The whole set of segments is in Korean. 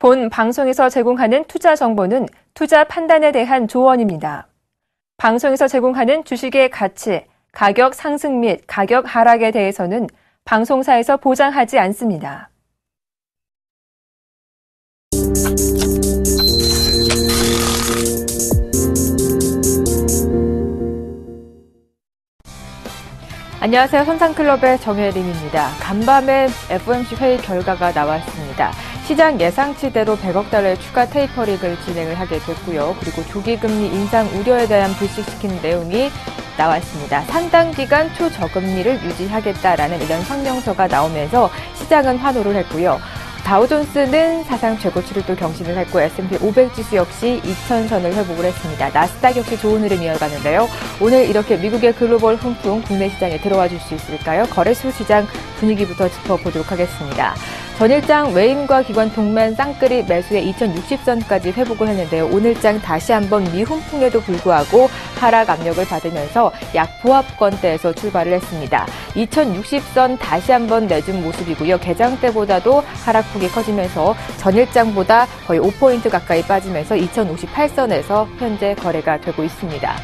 본 방송에서 제공하는 투자 정보는 투자 판단에 대한 조언입니다. 방송에서 제공하는 주식의 가치, 가격 상승 및 가격 하락에 대해서는 방송사에서 보장하지 않습니다. 안녕하세요. 손상클럽의 정혜림입니다. 간밤에 FOMC 회의 결과가 나왔습니다. 시장 예상치대로 100억 달러의 추가 테이퍼링을 진행을 하게 됐고요. 그리고 조기금리 인상 우려에 대한 불식시키는 내용이 나왔습니다. 상당 기간 초저금리를 유지하겠다라는 이런 성명서가 나오면서 시장은 환호를 했고요. 다우존스는 사상 최고치를 또 경신을 했고 S&P 500 지수 역시 2000선을 회복을 했습니다. 나스닥 역시 좋은 흐름 이어가는데요. 오늘 이렇게 미국의 글로벌 훈풍 국내 시장에 들어와 줄 수 있을까요? 거래소 시장 분위기부터 짚어보도록 하겠습니다. 전일장 외인과 기관 동반 쌍끌이 매수에 2060선까지 회복을 했는데요. 오늘장 다시 한번 미훈풍에도 불구하고 하락 압력을 받으면서 약 보합권대에서 출발을 했습니다. 2060선 다시 한번 내준 모습이고요. 개장 때보다도 하락폭이 커지면서 전일장보다 거의 5포인트 가까이 빠지면서 2058선에서 현재 거래가 되고 있습니다.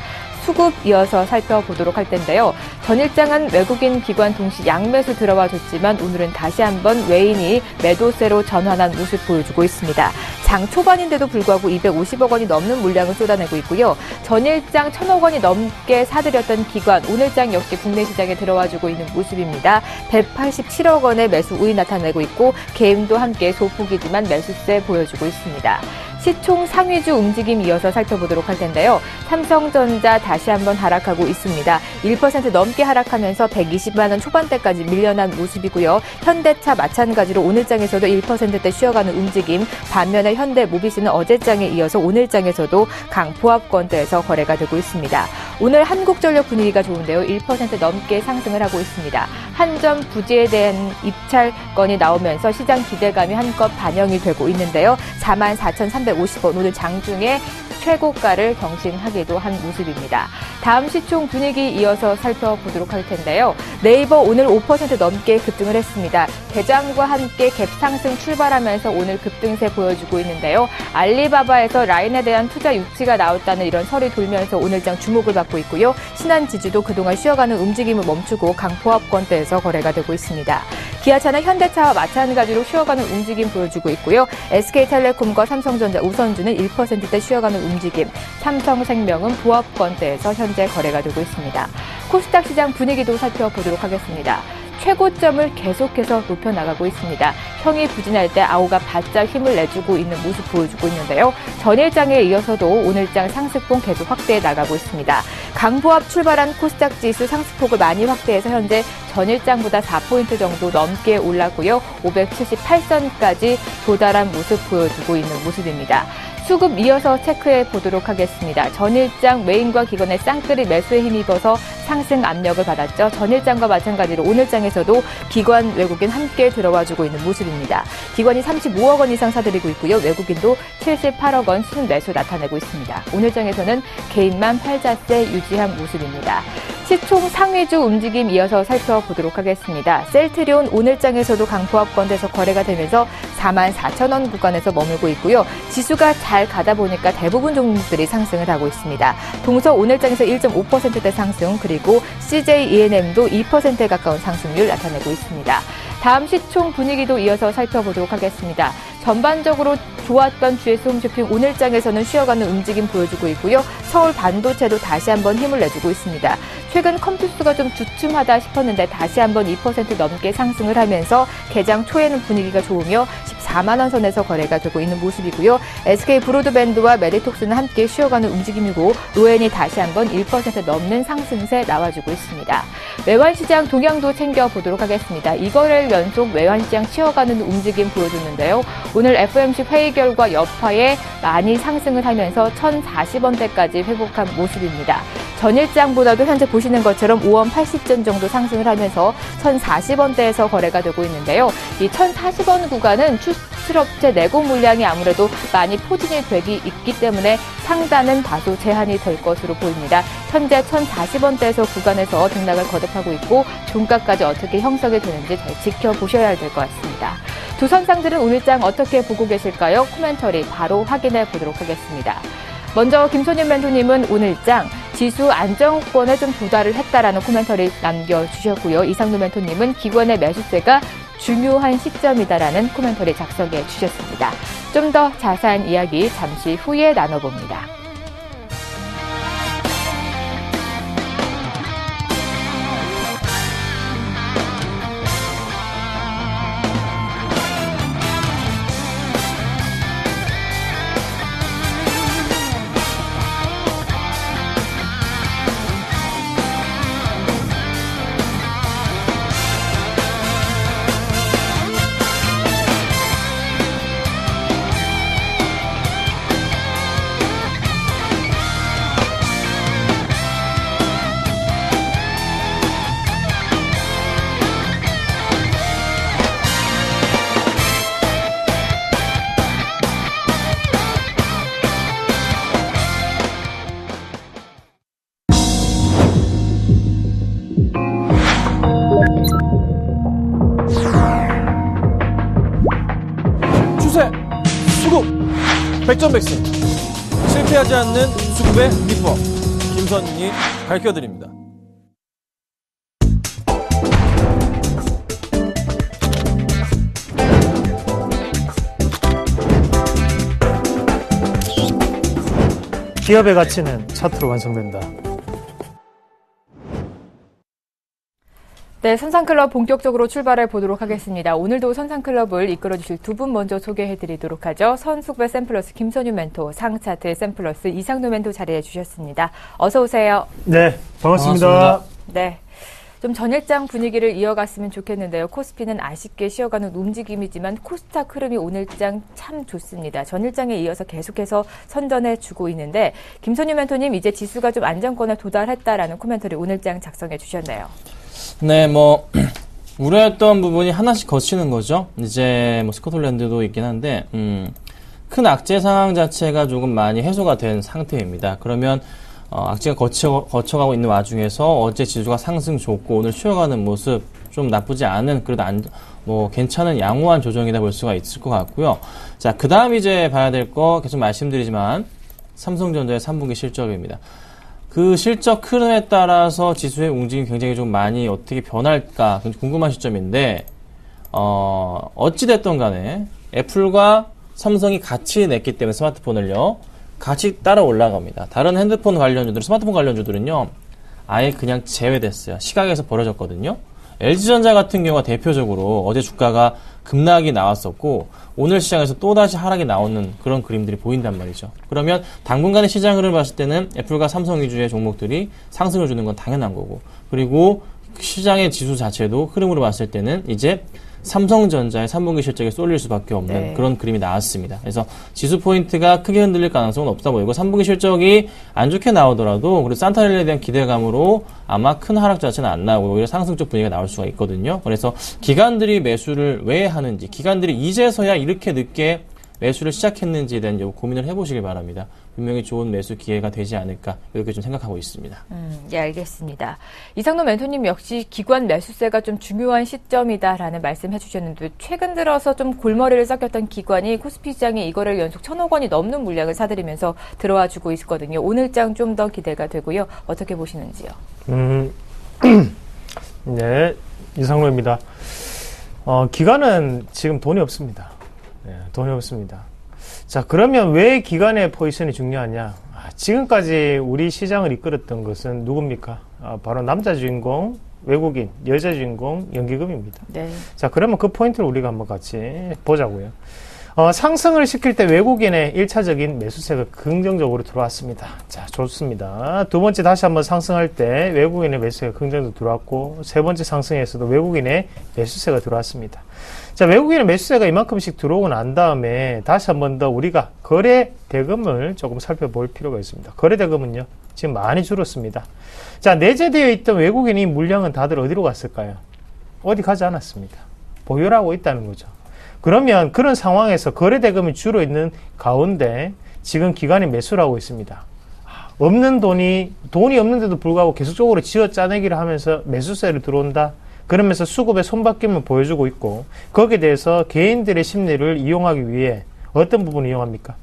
수급 이어서 살펴보도록 할 텐데요. 전일장은 외국인 기관 동시 양매수 들어와 줬지만 오늘은 다시 한번 외인이 매도세로 전환한 모습 보여주고 있습니다. 장 초반인데도 불구하고 250억 원이 넘는 물량을 쏟아내고 있고요. 전일장 1,000억 원이 넘게 사들였던 기관, 오늘장 역시 국내 시장에 들어와주고 있는 모습입니다. 187억 원의 매수 우위 나타내고 있고 개임도 함께 소폭이지만 매수세 보여주고 있습니다. 시총 상위주 움직임 이어서 살펴보도록 할 텐데요. 삼성전자 다시 한번 하락하고 있습니다. 1% 넘게 하락하면서 120만 원 초반대까지 밀려난 모습이고요. 현대차 마찬가지로 오늘장에서도 1%대 쉬어가는 움직임, 반면에 현대모비스는 어제장에 이어서 오늘장에서도 강보합권대에서 거래가 되고 있습니다. 오늘 한국전력 분위기가 좋은데요. 1% 넘게 상승을 하고 있습니다. 한전 부지에 대한 입찰건이 나오면서 시장 기대감이 한껏 반영이 되고 있는데요. 44,350원 오늘 장중에 최고가를 경신하기도 한 모습입니다. 다음 시총 분위기 이어서 살펴보도록 할 텐데요. 네이버 오늘 5% 넘게 급등을 했습니다. 개장과 함께 갭 상승 출발하면서 오늘 급등세 보여주고 있는데요. 알리바바에서 라인에 대한 투자 유치가 나왔다는 이런 설이 돌면서 오늘장 주목을 받고 있고요. 신한지주도 그동안 쉬어가는 움직임을 멈추고 강보합권대에서 거래가 되고 있습니다. 기아차는 현대차와 마찬가지로 쉬어가는 움직임 보여주고 있고요. SK텔레콤과 삼성전자, 우선주는 1%대 쉬어가는 움직임, 삼성생명은 보합권대에서 현재 거래가 되고 있습니다. 코스닥 시장 분위기도 살펴보도록 하겠습니다. 최고점을 계속해서 높여나가고 있습니다. 형이 부진할 때 아우가 바짝 힘을 내주고 있는 모습 보여주고 있는데요. 전일장에 이어서도 오늘장 상승폭 계속 확대해 나가고 있습니다. 강보합 출발한 코스닥 지수 상승폭을 많이 확대해서 현재 전일장보다 4포인트 정도 넘게 올랐고요. 578선까지 도달한 모습 보여주고 있는 모습입니다. 수급 이어서 체크해 보도록 하겠습니다. 전일장 외인과 기관의 쌍끌이 매수에 힘입어서 상승 압력을 받았죠. 전일장과 마찬가지로 오늘장에서도 기관, 외국인 함께 들어와주고 있는 모습입니다. 기관이 35억 원 이상 사들이고 있고요. 외국인도 78억 원 순매수 나타내고 있습니다. 오늘장에서는 개인만 팔자세 유지한 모습입니다. 시총 상위주 움직임 이어서 살펴보도록 하겠습니다. 셀트리온 오늘장에서도 강보합권대에서 거래가 되면서 44,000원 구간에서 머물고 있고요. 지수가 잘 가다 보니까 대부분 종목들이 상승을 하고 있습니다. 동서 오늘장에서 1.5%대 상승, 그리고 CJ E&M도 2%에 가까운 상승률 나타내고 있습니다. 다음 시총 분위기도 이어서 살펴보도록 하겠습니다. 전반적으로 좋았던 GS 홈쇼핑 오늘장에서는 쉬어가는 움직임 보여주고 있고요. 서울 반도체도 다시 한번 힘을 내주고 있습니다. 최근 컴투스가 좀 주춤하다 싶었는데 다시 한번 2% 넘게 상승을 하면서 개장 초에는 분위기가 좋으며 14만 원 선에서 거래가 되고 있는 모습이고요. SK 브로드밴드와 메디톡스는 함께 쉬어가는 움직임이고 노엔이 다시 한번 1% 넘는 상승세 나와주고 있습니다. 외환시장 동향도 챙겨보도록 하겠습니다. 이거를 연속 외환시장 쉬어가는 움직임 보여줬는데요. 오늘 FOMC 회의 결과 여파에 많이 상승을 하면서 1,040원대까지 회복한 모습입니다. 전일장보다도 현재 보시는 것처럼 5원 80전 정도 상승을 하면서 1,040원대에서 거래가 되고 있는데요. 이 1,040원 구간은 수출업체 내고 물량이 아무래도 많이 포진이 되기 있기 때문에 상단은 다소 제한이 될 것으로 보입니다. 현재 1,040원대에서 구간에서 등락을 거듭하고 있고 종가까지 어떻게 형성이 되는지 잘 지켜보셔야 될 것 같습니다. 두 선상들은 오늘장 어떻게 보고 계실까요? 코멘터리 바로 확인해 보도록 하겠습니다. 먼저 김선윤 멘토님은 오늘장 지수 안정권에 좀 도달을 했다라는 코멘터리 남겨주셨고요. 이상루 멘토님은 기관의 매수세가 중요한 시점이다라는 코멘터리 작성해 주셨습니다. 좀 더 자세한 이야기 잠시 후에 나눠봅니다. 수급! 백전백승! 실패하지 않는 수급의 비법 김선윤이 밝혀드립니다. 기업의 가치는 차트로 완성된다. 네, 선상클럽 본격적으로 출발해 보도록 하겠습니다. 오늘도 선상클럽을 이끌어주실 두 분 먼저 소개해드리도록 하죠. 선수배 샘플러스 김선윤 멘토, 상차트 샘플러스 이상루 멘토 자리해 주셨습니다. 어서 오세요. 네, 반갑습니다. 네. 좀 전일장 분위기를 이어갔으면 좋겠는데요. 코스피는 아쉽게 쉬어가는 움직임이지만 코스닥 흐름이 오늘장 참 좋습니다. 전일장에 이어서 계속해서 선전해 주고 있는데 김선윤 멘토님 이제 지수가 좀 안정권에 도달했다라는 코멘터리 오늘장 작성해 주셨네요. 네, 우려했던 부분이 하나씩 거치는 거죠. 이제, 스코틀랜드도 있긴 한데, 큰 악재 상황 자체가 조금 많이 해소가 된 상태입니다. 그러면, 악재가 거쳐가고 있는 와중에서 어제 지수가 상승 좋고, 오늘 쉬어가는 모습 좀 나쁘지 않은, 그래도 괜찮은 양호한 조정이다 볼 수가 있을 것 같고요. 자, 그 다음 이제 봐야 될 거 계속 말씀드리지만, 삼성전자의 3분기 실적입니다. 그 실적 흐름에 따라서 지수의 움직임이 굉장히 좀 많이 어떻게 변할까 궁금한 시점인데, 어찌됐든 간에 애플과 삼성이 같이 냈기 때문에 스마트폰을요, 같이 따라 올라갑니다. 다른 핸드폰 관련주들, 스마트폰 관련주들은요, 아예 그냥 제외됐어요. 시각에서 벌어졌거든요. LG전자 같은 경우가 대표적으로 어제 주가가 급락이 나왔었고 오늘 시장에서 또다시 하락이 나오는 그런 그림들이 보인단 말이죠. 그러면 당분간의 시장 흐름을 봤을 때는 애플과 삼성 위주의 종목들이 상승을 주는 건 당연한 거고, 그리고 시장의 지수 자체도 흐름으로 봤을 때는 이제 삼성전자의 3분기 실적에 쏠릴 수밖에 없는 그런 그림이 나왔습니다. 그래서 지수 포인트가 크게 흔들릴 가능성은 없다 보이고 3분기 실적이 안 좋게 나오더라도 그리고 산타렐에 대한 기대감으로 아마 큰 하락 자체는 안 나오고 오히려 상승적 분위기가 나올 수가 있거든요. 그래서 기관들이 매수를 왜 하는지, 기관들이 이제서야 이렇게 늦게 매수를 시작했는지에 대한 고민을 해보시길 바랍니다. 분명히 좋은 매수 기회가 되지 않을까 이렇게 좀 생각하고 있습니다. 예, 알겠습니다. 이상로 멘토님 역시 기관 매수세가 좀 중요한 시점이다라는 말씀해 주셨는데 최근 들어서 좀 골머리를 썩였던 기관이 코스피 시장에 이거를 연속 1,000억 원이 넘는 물량을 사들이면서 들어와 주고 있거든요. 오늘장 좀 더 기대가 되고요. 어떻게 보시는지요? 네, 이상로입니다. 기관은 지금 돈이 없습니다. 네, 돈이 없습니다. 자, 그러면 왜 기관의 포지션이 중요하냐? 지금까지 우리 시장을 이끌었던 것은 누굽니까? 바로 남자 주인공, 외국인, 여자 주인공, 연기금입니다. 네. 자, 그러면 그 포인트를 우리가 한번 같이 보자고요. 상승을 시킬 때 외국인의 1차적인 매수세가 긍정적으로 들어왔습니다. 자, 좋습니다. 두 번째 다시 한번 상승할 때 외국인의 매수세가 긍정적으로 들어왔고, 세 번째 상승에서도 외국인의 매수세가 들어왔습니다. 자, 외국인의 매수세가 이만큼씩 들어오고 난 다음에 다시 한 번 더 우리가 거래 대금을 조금 살펴볼 필요가 있습니다. 거래 대금은요, 지금 많이 줄었습니다. 자, 내재되어 있던 외국인이 물량은 다들 어디로 갔을까요? 어디 가지 않았습니다. 보유를 하고 있다는 거죠. 그러면 그런 상황에서 거래 대금이 줄어 있는 가운데 지금 기관이 매수를 하고 있습니다. 없는 돈이 없는데도 불구하고 계속적으로 쥐어 짜내기를 하면서 매수세를 들어온다. 그러면서 수급의 손바뀜을 보여주고 있고, 거기에 대해서 개인들의 심리를 이용하기 위해 어떤 부분을 이용합니까?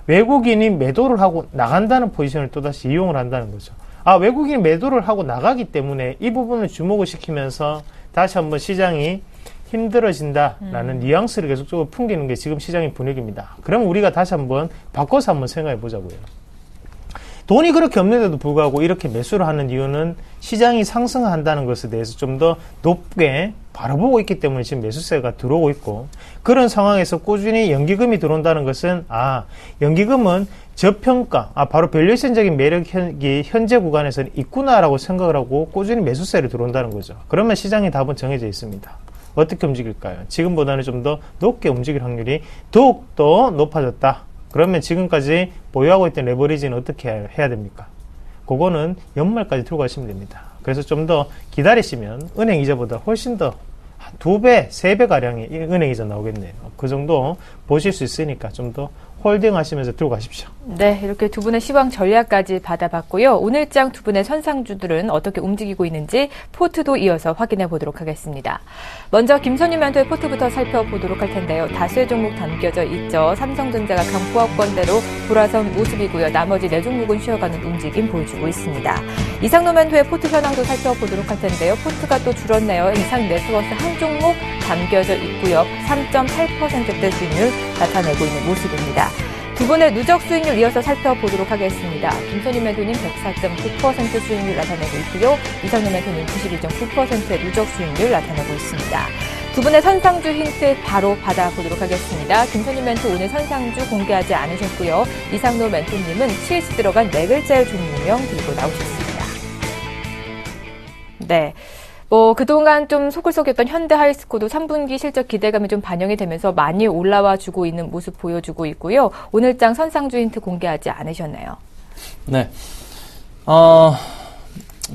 외국인이 매도를 하고 나간다는 포지션을 또다시 이용을 한다는 거죠. 외국인이 매도를 하고 나가기 때문에 이 부분을 주목을 시키면서 다시 한번 시장이 힘들어진다라는 뉘앙스를 계속적으로 풍기는 게 지금 시장의 분위기입니다. 그럼 우리가 다시 한번 바꿔서 한번 생각해 보자고요. 돈이 그렇게 없는데도 불구하고 이렇게 매수를 하는 이유는 시장이 상승한다는 것에 대해서 좀 더 높게 바라보고 있기 때문에 지금 매수세가 들어오고 있고, 그런 상황에서 꾸준히 연기금이 들어온다는 것은 연기금은 저평가, 바로 밸류에이션적인 매력이 현재 구간에서는 있구나라고 생각을 하고 꾸준히 매수세를 들어온다는 거죠. 그러면 시장의 답은 정해져 있습니다. 어떻게 움직일까요? 지금보다는 좀 더 높게 움직일 확률이 더욱더 높아졌다. 그러면 지금까지 보유하고 있던 레버리지는 어떻게 해야 됩니까? 그거는 연말까지 들고 가시면 됩니다. 그래서 좀 더 기다리시면 은행 이자보다 훨씬 더 2배, 3배 가량의 은행 이자 나오겠네요. 그 정도 보실 수 있으니까 좀 더 홀딩 하시면서 들고 가십시오. 네, 이렇게 두 분의 시황 전략까지 받아봤고요. 오늘장 두 분의 선상주들은 어떻게 움직이고 있는지 포트도 이어서 확인해 보도록 하겠습니다. 먼저 김선희 멘토의 포트부터 살펴보도록 할 텐데요. 다수의 종목 담겨져 있죠. 삼성전자가 강포합권대로 돌아선 모습이고요. 나머지 네 종목은 쉬어가는 움직임 보여주고 있습니다. 이상노 멘토의 포트 현황도 살펴보도록 할 텐데요. 포트가 또 줄었네요. 이상 네트워스 한 종목 담겨져 있고요. 3.8%대 수익률 나타내고 있는 모습입니다. 두 분의 누적 수익률 이어서 살펴보도록 하겠습니다. 김선희 매도님 104.9% 수익률 나타내고 있고요. 이상노 매도님 91.9%의 누적 수익률 나타내고 있습니다. 두 분의 선상주 힌트 바로 받아보도록 하겠습니다. 김선희 멘토 오늘 선상주 공개하지 않으셨고요. 이상노 멘토님은 CH 들어간 네 글자의 종목명 들고 나오셨습니다. 네. 그동안 좀 소글소글했던 현대 하이스코도 3분기 실적 기대감이 좀 반영이 되면서 많이 올라와 주고 있는 모습 보여주고 있고요. 오늘장 선상주 힌트 공개하지 않으셨나요? 네.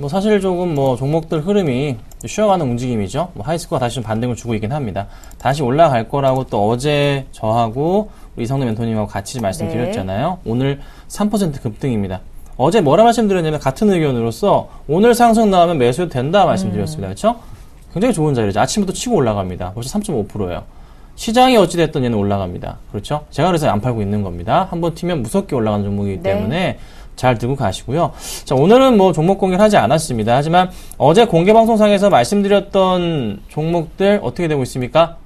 사실 조금 종목들 흐름이 쉬어가는 움직임이죠. 하이스코가 다시 좀 반등을 주고 있긴 합니다. 다시 올라갈 거라고 또 어제 저하고 이상노 멘토님하고 같이 말씀드렸잖아요. 네. 오늘 3% 급등입니다. 어제 뭐라 말씀드렸냐면 같은 의견으로서 오늘 상승 나오면 매수해도 된다 말씀드렸습니다. 그렇죠? 굉장히 좋은 자리죠. 아침부터 치고 올라갑니다. 벌써 3.5%예요. 시장이 어찌됐든 얘는 올라갑니다. 그렇죠? 제가 그래서 안 팔고 있는 겁니다. 한번 튀면 무섭게 올라가는 종목이기 때문에 잘 들고 가시고요. 자, 오늘은 종목 공개를 하지 않았습니다. 하지만 어제 공개 방송상에서 말씀드렸던 종목들 어떻게 되고 있습니까?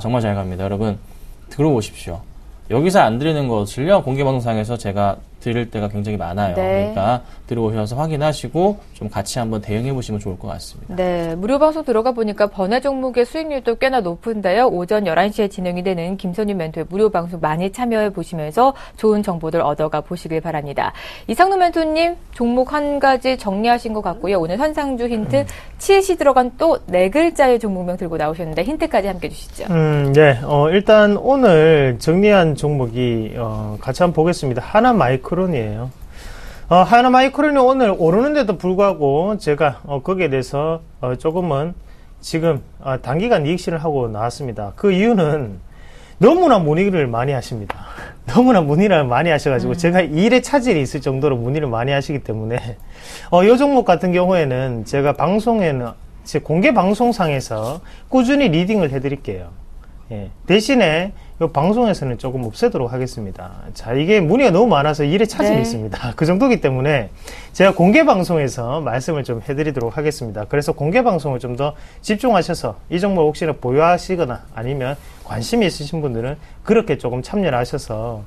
정말 잘 갑니다. 여러분, 들어오십시오. 여기서 안 드리는 것을요, 공개 방송상에서 제가 드릴 때가 굉장히 많아요. 네. 그러니까 들어오셔서 확인하시고 좀 같이 한번 대응해 보시면 좋을 것 같습니다. 네, 무료 방송 들어가 보니까 번외 종목의 수익률도 꽤나 높은데요. 오전 11시에 진행이 되는 김선희 멘토의 무료 방송 많이 참여해 보시면서 좋은 정보들 얻어가 보시길 바랍니다. 이상노 멘토님 종목 한 가지 정리하신 것 같고요. 오늘 선상주 힌트 CH 들어간 또 네 글자의 종목명 들고 나오셨는데 힌트까지 함께 주시죠. 네. 일단 오늘 정리한 종목이 같이 한번 보겠습니다. 하나마이크론이에요. 하나마이크론이 오늘 오르는데도 불구하고 제가 거기에 대해서 조금은 지금 단기간 이익실을 하고 나왔습니다. 그 이유는 너무나 문의를 많이 하십니다. 너무나 문의를 많이 하셔가지고 제가 일에 차질이 있을 정도로 문의를 많이 하시기 때문에 이 종목 같은 경우에는 제가 방송에는 제 공개 방송상에서 꾸준히 리딩을 해드릴게요. 대신에 이 방송에서는 조금 없애도록 하겠습니다. 자, 이게 문의가 너무 많아서 일에 차질이 있습니다. 그 정도기 때문에 제가 공개 방송에서 말씀을 좀 해드리도록 하겠습니다. 그래서 공개 방송을 좀 더 집중하셔서 이 종목 혹시나 보유하시거나 아니면 관심이 있으신 분들은 그렇게 조금 참여를 하셔서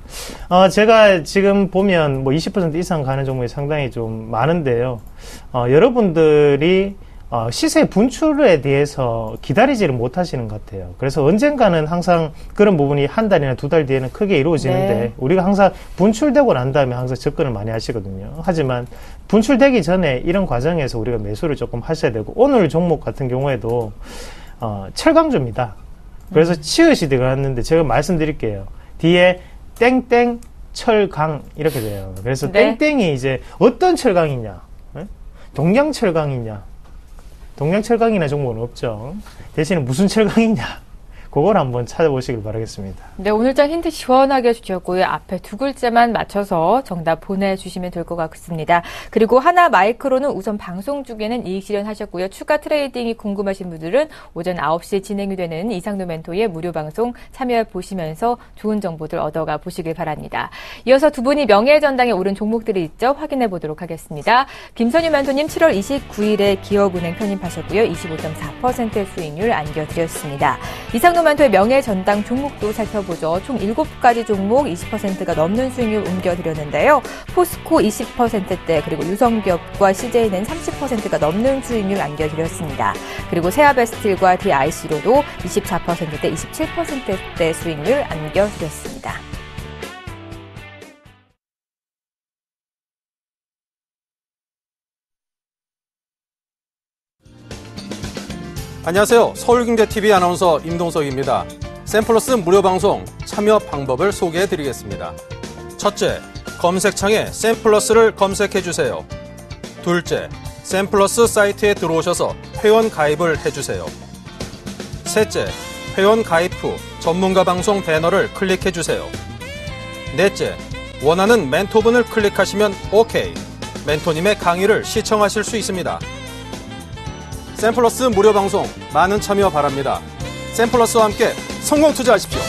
제가 지금 보면 20% 이상 가는 종목이 상당히 좀 많은데요. 여러분들이 시세 분출에 대해서 기다리지를 못하시는 것 같아요. 그래서 언젠가는 항상 그런 부분이 한 달이나 두 달 뒤에는 크게 이루어지는데 우리가 항상 분출되고 난 다음에 항상 접근을 많이 하시거든요. 하지만 분출되기 전에 이런 과정에서 우리가 매수를 조금 하셔야 되고, 오늘 종목 같은 경우에도 철강주입니다. 그래서 치읓이 들어갔는데 제가 말씀드릴게요. 뒤에 땡땡 철강 이렇게 돼요. 그래서 땡땡이 이제 어떤 철강이냐, 동양철강이냐, 동양철강이나 종목은 없죠. 대신에 무슨 철강이냐, 그걸 한번 찾아보시길 바라겠습니다. 네, 오늘장 힌트 시원하게 주셨고요. 앞에 두 글자만 맞춰서 정답 보내주시면 될 것 같습니다. 그리고 하나 마이크로는 우선 방송 중에는 이익 실현하셨고요. 추가 트레이딩이 궁금하신 분들은 오전 9시에 진행이 되는 이상로 멘토의 무료 방송 참여해 보시면서 좋은 정보들 얻어가 보시길 바랍니다. 이어서 두 분이 명예의 전당에 오른 종목들이 있죠. 확인해 보도록 하겠습니다. 김선유 멘토님 7월 29일에 기업은행 편입하셨고요. 25.4%의 수익률 안겨드렸습니다. 이상로 멘토의 명예의 전당 종목도 살펴보죠. 총 7가지 종목 20%가 넘는 수익률 옮겨드렸는데요. 포스코 20%대 그리고 유성기업과 CJ는 30%가 넘는 수익률 안겨드렸습니다. 그리고 세아베스틸과 DIC로도 24%대 27%대 수익률 안겨드렸습니다. 안녕하세요. 서울경제TV 아나운서 임동석입니다. 샘플러스 무료 방송 참여 방법을 소개해 드리겠습니다. 첫째, 검색창에 샘플러스를 검색해 주세요. 둘째, 샘플러스 사이트에 들어오셔서 회원 가입을 해주세요. 셋째, 회원 가입 후 전문가 방송 배너를 클릭해 주세요. 넷째, 원하는 멘토분을 클릭하시면 OK. 멘토님의 강의를 시청하실 수 있습니다. 샘플러스 무료 방송 많은 참여 바랍니다. 샘플러스와 함께 성공 투자하십시오.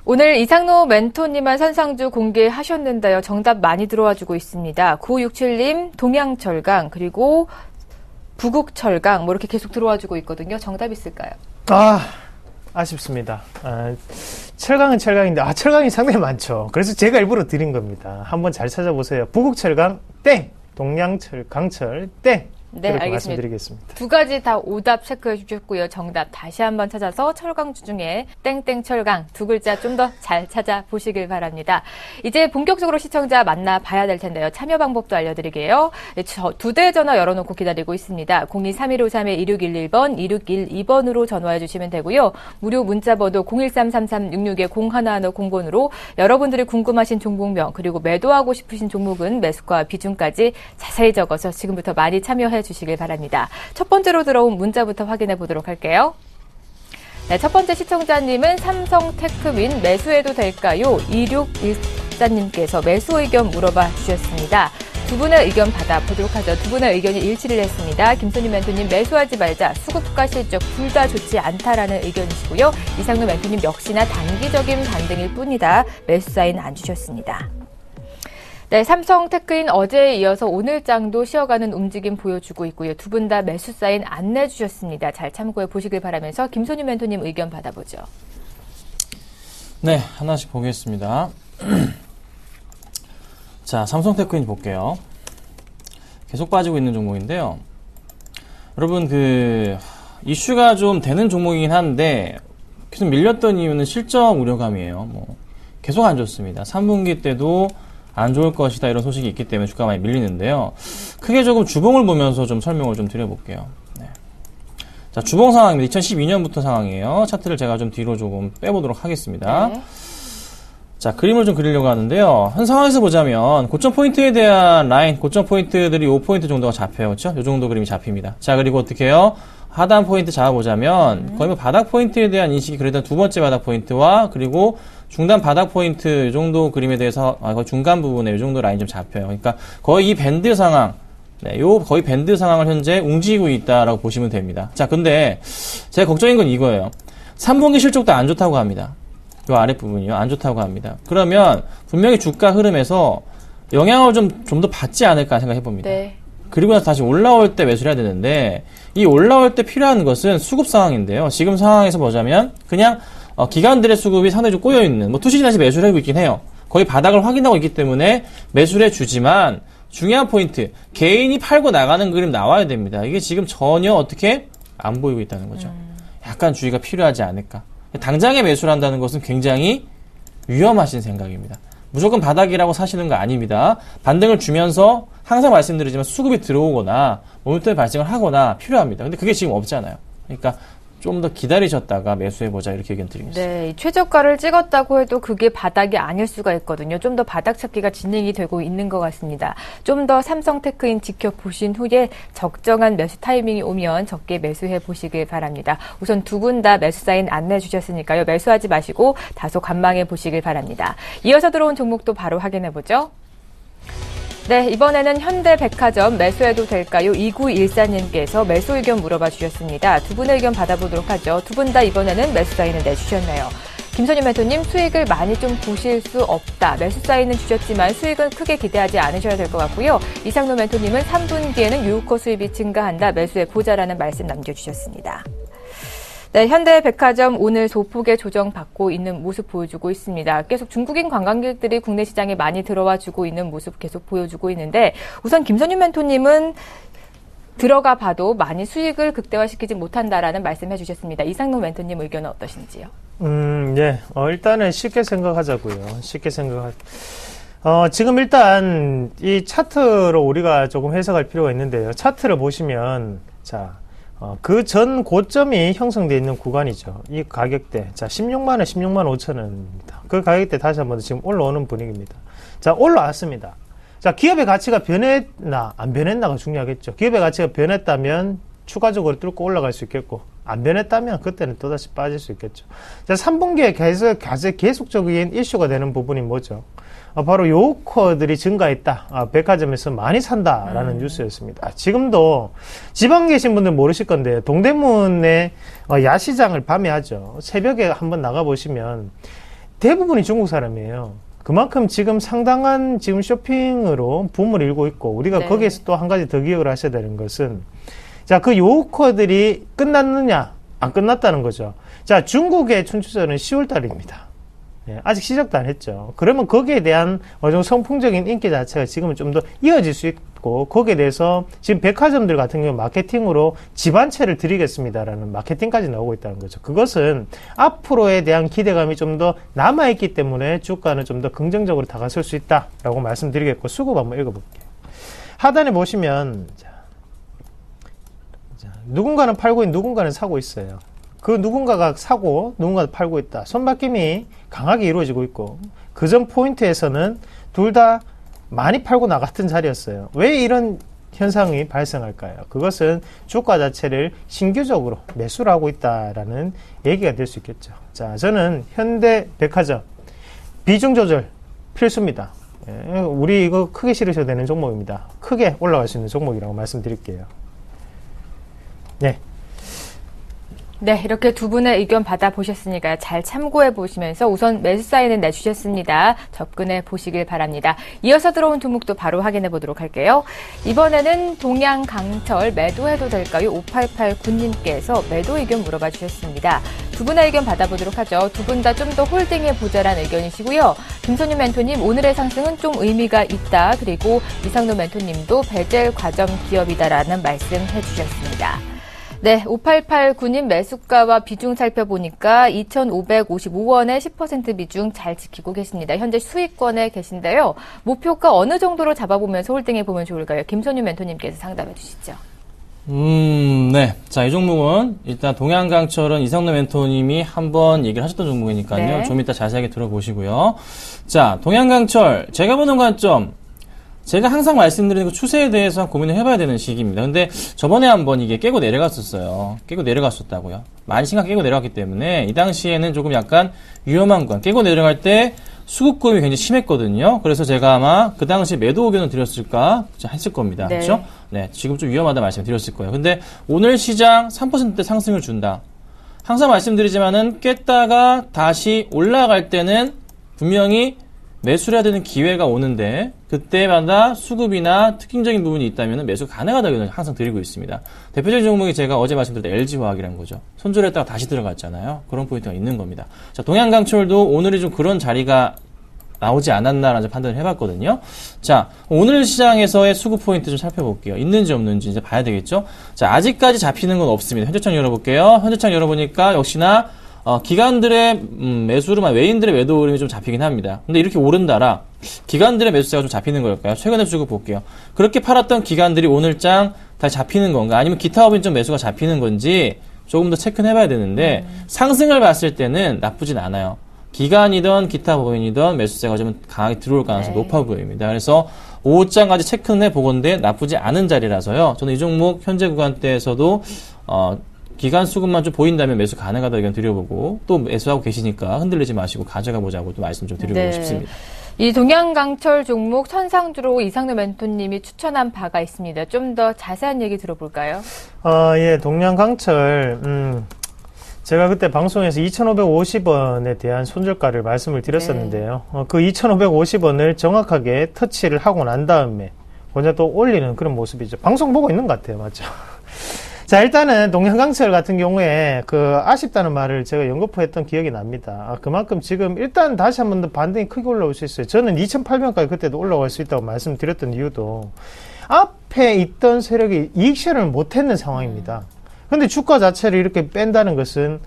오늘 이상로 멘토님만 선상주 공개하셨는데요. 정답 많이 들어와주고 있습니다. 9567님 동양철강 그리고 부국철강 뭐 이렇게 계속 들어와주고 있거든요. 정답 있을까요? 아쉽습니다. 철강은 철강인데 철강이 상당히 많죠. 그래서 제가 일부러 드린 겁니다. 한번 잘 찾아보세요. 부국철강 땡, 동양철강철 땡. 네, 그렇게 알겠습니다. 말씀드리겠습니다. 두 가지 다 오답 체크해 주셨고요. 정답 다시 한번 찾아서 철강주 중에 땡땡철강 두 글자 좀 더 잘 찾아보시길 바랍니다. 이제 본격적으로 시청자 만나봐야 될 텐데요. 참여 방법도 알려드리게요. 두 대 전화 열어놓고 기다리고 있습니다. 02-3153-2611번, 2612번으로 전화해 주시면 되고요. 무료 문자번호 013-3366-0110번으로 여러분들이 궁금하신 종목명 그리고 매도하고 싶으신 종목은 매수가 비중까지 자세히 적어서 지금부터 많이 참여해 주시길 바랍니다. 첫 번째로 들어온 문자부터 확인해 보도록 할게요. 네, 첫 번째 시청자님은 삼성테크민 매수해도 될까요? 2614님께서 매수 의견 물어봐 주셨습니다. 두 분의 의견 받아보도록 하죠. 두 분의 의견이 일치를 했습니다. 김선유 멘토님 매수하지 말자. 수급과 실적 둘 다 좋지 않다라는 의견이시고요. 이상로 멘토님 역시나 단기적인 반등일 뿐이다. 매수 사인 안 주셨습니다. 네, 삼성테크인 어제에 이어서 오늘 장도 쉬어가는 움직임 보여주고 있고요. 두 분 다 매수 사인 안 내주셨습니다. 잘 참고해 보시길 바라면서 김선유 멘토님 의견 받아보죠. 네, 하나씩 보겠습니다. 자, 삼성테크인 볼게요. 계속 빠지고 있는 종목인데요. 여러분, 이슈가 좀 되는 종목이긴 한데, 계속 밀렸던 이유는 실적 우려감이에요. 계속 안 좋습니다. 3분기 때도 안 좋을 것이다 이런 소식이 있기 때문에 주가가 많이 밀리는데요. 크게 조금 주봉을 보면서 좀 설명을 좀 드려볼게요. 네. 자, 주봉 상황입니다. 2012년부터 상황이에요. 차트를 제가 좀 뒤로 조금 빼보도록 하겠습니다. 네. 자, 그림을 좀 그리려고 하는데요. 현 상황에서 보자면 고점 포인트에 대한 라인, 고점 포인트들이 5포인트 정도가 잡혀요. 그렇죠? 이 정도 그림이 잡힙니다. 자, 그리고 어떻게 해요? 하단 포인트 잡아보자면 거의 바닥 포인트에 대한 인식이 그래도 두 번째 바닥 포인트와 그리고 중단 바닥 포인트 이 정도 그림에 대해서 거의 중간 부분에 이 정도 라인 좀 잡혀요. 그러니까 거의 이 밴드 상황, 네, 거의 밴드 상황을 현재 움직이고 있다라고 보시면 됩니다. 자, 근데 제가 걱정인 건 이거예요. 3분기 실적도 안 좋다고 합니다. 요 아랫부분이요. 안 좋다고 합니다. 그러면 분명히 주가 흐름에서 영향을 좀 더 받지 않을까 생각해 봅니다. 네. 그리고 나서 다시 올라올 때 매수를 해야 되는데 이 올라올 때 필요한 것은 수급 상황인데요. 지금 상황에서 보자면 그냥 기관들의 수급이 상당히 좀 꼬여있는 투시즌 다시 매수를 하고 있긴 해요. 거의 바닥을 확인하고 있기 때문에 매수를 해주지만 중요한 포인트 개인이 팔고 나가는 그림 나와야 됩니다. 이게 지금 전혀 어떻게 안 보이고 있다는 거죠. 약간 주의가 필요하지 않을까. 당장에 매수를 한다는 것은 굉장히 위험하신 생각입니다. 무조건 바닥이라고 사시는 거 아닙니다. 반등을 주면서 항상 말씀드리지만 수급이 들어오거나 모멘텀이 발생을 하거나 필요합니다. 근데 그게 지금 없잖아요. 그러니까 좀 더 기다리셨다가 매수해보자 이렇게 의견 드리겠습니다. 네, 최저가를 찍었다고 해도 그게 바닥이 아닐 수가 있거든요. 좀 더 바닥 찾기가 진행이 되고 있는 것 같습니다. 좀 더 삼성테크인 지켜보신 후에 적정한 매수 타이밍이 오면 적게 매수해 보시길 바랍니다. 우선 두 분 다 매수 사인 안내해 주셨으니까요. 매수하지 마시고 다소 관망해 보시길 바랍니다. 이어서 들어온 종목도 바로 확인해 보죠. 네, 이번에는 현대백화점 매수해도 될까요? 2914님께서 매수 의견 물어봐 주셨습니다. 두 분의 의견 받아보도록 하죠. 두 분 다 이번에는 매수 사인을 내주셨네요. 김선희 멘토님, 수익을 많이 좀 보실 수 없다. 매수 사인은 주셨지만 수익은 크게 기대하지 않으셔야 될 것 같고요. 이상로 멘토님은 3분기에는 유효커 수입이 증가한다. 매수해 보자라는 말씀 남겨주셨습니다. 네, 현대백화점 오늘 소폭의 조정받고 있는 모습 보여주고 있습니다. 계속 중국인 관광객들이 국내 시장에 많이 들어와 주고 있는 모습 계속 보여주고 있는데 우선 김선유 멘토님은 들어가 봐도 많이 수익을 극대화시키지 못한다라는 말씀해 주셨습니다. 이상로 멘토님 의견은 어떠신지요? 예. 일단은 쉽게 생각하자고요. 쉽게 지금 일단 이 차트로 우리가 조금 해석할 필요가 있는데요. 차트를 보시면 그 전 고점이 형성되어 있는 구간이죠. 이 가격대. 자, 16만원, 16만 5천원입니다. 그 가격대 다시 한번 지금 올라오는 분위기입니다. 자, 올라왔습니다. 자, 기업의 가치가 변했나, 안 변했나가 중요하겠죠. 기업의 가치가 변했다면 추가적으로 뚫고 올라갈 수 있겠고, 안 변했다면 그때는 또다시 빠질 수 있겠죠. 자, 3분기에 계속적인 이슈가 되는 부분이 뭐죠? 바로 요커들이 증가했다. 백화점에서 많이 산다라는 뉴스였습니다. 지금도 지방 계신 분들 모르실 건데 동대문에 야시장을 밤에 하죠. 새벽에 한번 나가보시면 대부분이 중국 사람이에요. 그만큼 지금 상당한 지금 쇼핑으로 붐을 일고 있고 우리가 네. 거기에서 또 한 가지 더 기억을 하셔야 되는 것은 자, 그 요커들이 끝났느냐? 안 끝났다는 거죠. 자, 중국의 춘추전은 10월 달입니다. 예, 아직 시작도 안 했죠. 그러면 거기에 대한 어느 정도 선풍적인 인기 자체가 지금은 좀 더 이어질 수 있고, 거기에 대해서 지금 백화점들 같은 경우 마케팅으로 집안채를 드리겠습니다라는 마케팅까지 나오고 있다는 거죠. 그것은 앞으로에 대한 기대감이 좀 더 남아있기 때문에 주가는 좀 더 긍정적으로 다가설 수 있다라고 말씀드리겠고, 수급 한번 읽어볼게요. 하단에 보시면, 누군가는 팔고 누군가는 사고 있어요. 그 누군가가 사고 누군가가 팔고 있다. 손바뀜이 강하게 이루어지고 있고 그 전 포인트에서는 둘 다 많이 팔고 나갔던 자리였어요. 왜 이런 현상이 발생할까요? 그것은 주가 자체를 신규적으로 매수를 하고 있다라는 얘기가 될 수 있겠죠. 자, 저는 현대백화점 비중 조절 필수입니다. 예, 우리 이거 크게 실으셔야 되는 종목입니다. 크게 올라갈 수 있는 종목이라고 말씀드릴게요. 네. 네, 이렇게 두 분의 의견 받아보셨으니까요. 잘 참고해 보시면서 우선 매수 사인을 내주셨습니다. 접근해 보시길 바랍니다. 이어서 들어온 종목도 바로 확인해 보도록 할게요. 이번에는 동양강철 매도해도 될까요? 5889님께서 매도 의견 물어봐 주셨습니다. 두 분의 의견 받아보도록 하죠. 두 분 다 좀 더 홀딩해 보자라는 의견이시고요. 김선유 멘토님, 오늘의 상승은 좀 의미가 있다. 그리고 이상로 멘토님도 베젤 과점 기업이다라는 말씀 해주셨습니다. 네, 5889님 매수가와 비중 살펴보니까 2,555원에 10% 비중 잘 지키고 계십니다. 현재 수익권에 계신데요. 목표가 어느 정도로 잡아보면서 홀딩해 보면 좋을까요? 김선유 멘토님께서 상담해 주시죠. 네. 자, 이 종목은 일단 동양강철은 이상로 멘토님이 한번 얘기를 하셨던 종목이니까요. 네. 좀 이따 자세하게 들어보시고요. 자, 동양강철 제가 보는 관점. 제가 항상 말씀드리는 그 추세에 대해서 고민을 해봐야 되는 시기입니다. 근데 저번에 한번 이게 깨고 내려갔었어요. 깨고 내려갔었다고요. 많이 심하게 깨고 내려갔기 때문에 이 당시에는 조금 약간 위험한 건 깨고 내려갈 때 수급고임이 굉장히 심했거든요. 그래서 제가 아마 그 당시 매도 의견을 드렸을까 했을 겁니다. 네. 그렇죠? 네, 지금 좀 위험하다 말씀을 드렸을 거예요. 근데 오늘 시장 3% 상승을 준다. 항상 말씀드리지만은 깼다가 다시 올라갈 때는 분명히 매수를 해야 되는 기회가 오는데 그때마다 수급이나 특징적인 부분이 있다면 매수 가능하다고 항상 드리고 있습니다. 대표적인 종목이 제가 어제 말씀드렸던 LG화학이라는 거죠. 손절했다가 다시 들어갔잖아요. 그런 포인트가 있는 겁니다. 자, 동양강철도 오늘이 좀 그런 자리가 나오지 않았나라는 판단을 해봤거든요. 자, 오늘 시장에서의 수급 포인트 좀 살펴볼게요. 있는지 없는지 이제 봐야 되겠죠. 자, 아직까지 잡히는 건 없습니다. 현재창 열어볼게요. 현재창 열어보니까 역시나 기관들의 매수로만 외인들의 매도 흐름이 좀 잡히긴 합니다. 근데 이렇게 오른다라 기관들의 매수세가 좀 잡히는 걸까요? 최근에 수급 볼게요. 그렇게 팔았던 기관들이 오늘장 다시 잡히는 건가? 아니면 기타 업인 좀 매수가 잡히는 건지 조금 더 체크는 해봐야 되는데 상승을 봤을 때는 나쁘진 않아요. 기간이든 기타 법인이든 매수세가 좀 강하게 들어올 가능성이 높아 보입니다. 그래서 5장까지 체크는 해보건데 나쁘지 않은 자리라서요. 저는 이 종목 현재 구간대에서도 기간 수급만 좀 보인다면 매수 가능하다 의견 드려보고 또 매수하고 계시니까 흔들리지 마시고 가져가 보자고 또 말씀 좀 드리고 싶습니다. 이 동양강철 종목 선상주로 이상로 멘토님이 추천한 바가 있습니다. 좀 더 자세한 얘기 들어볼까요? 예, 동양강철, 제가 그때 방송에서 2,550원에 대한 손절가를 말씀을 드렸었는데요. 그 2,550원을 정확하게 터치를 하고 난 다음에 먼저 또 올리는 그런 모습이죠. 방송 보고 있는 것 같아요. 맞죠? 자, 일단은 동양강철 같은 경우에 아쉽다는 말을 제가 연거푸했던 기억이 납니다. 그만큼 지금 일단 다시 한 번 더 반등이 크게 올라올 수 있어요. 저는 2,800원까지 그때도 올라갈 수 있다고 말씀드렸던 이유도 앞에 있던 세력이 이익 실현을 못했는 상황입니다. 근데 주가 자체를 이렇게 뺀다는 것은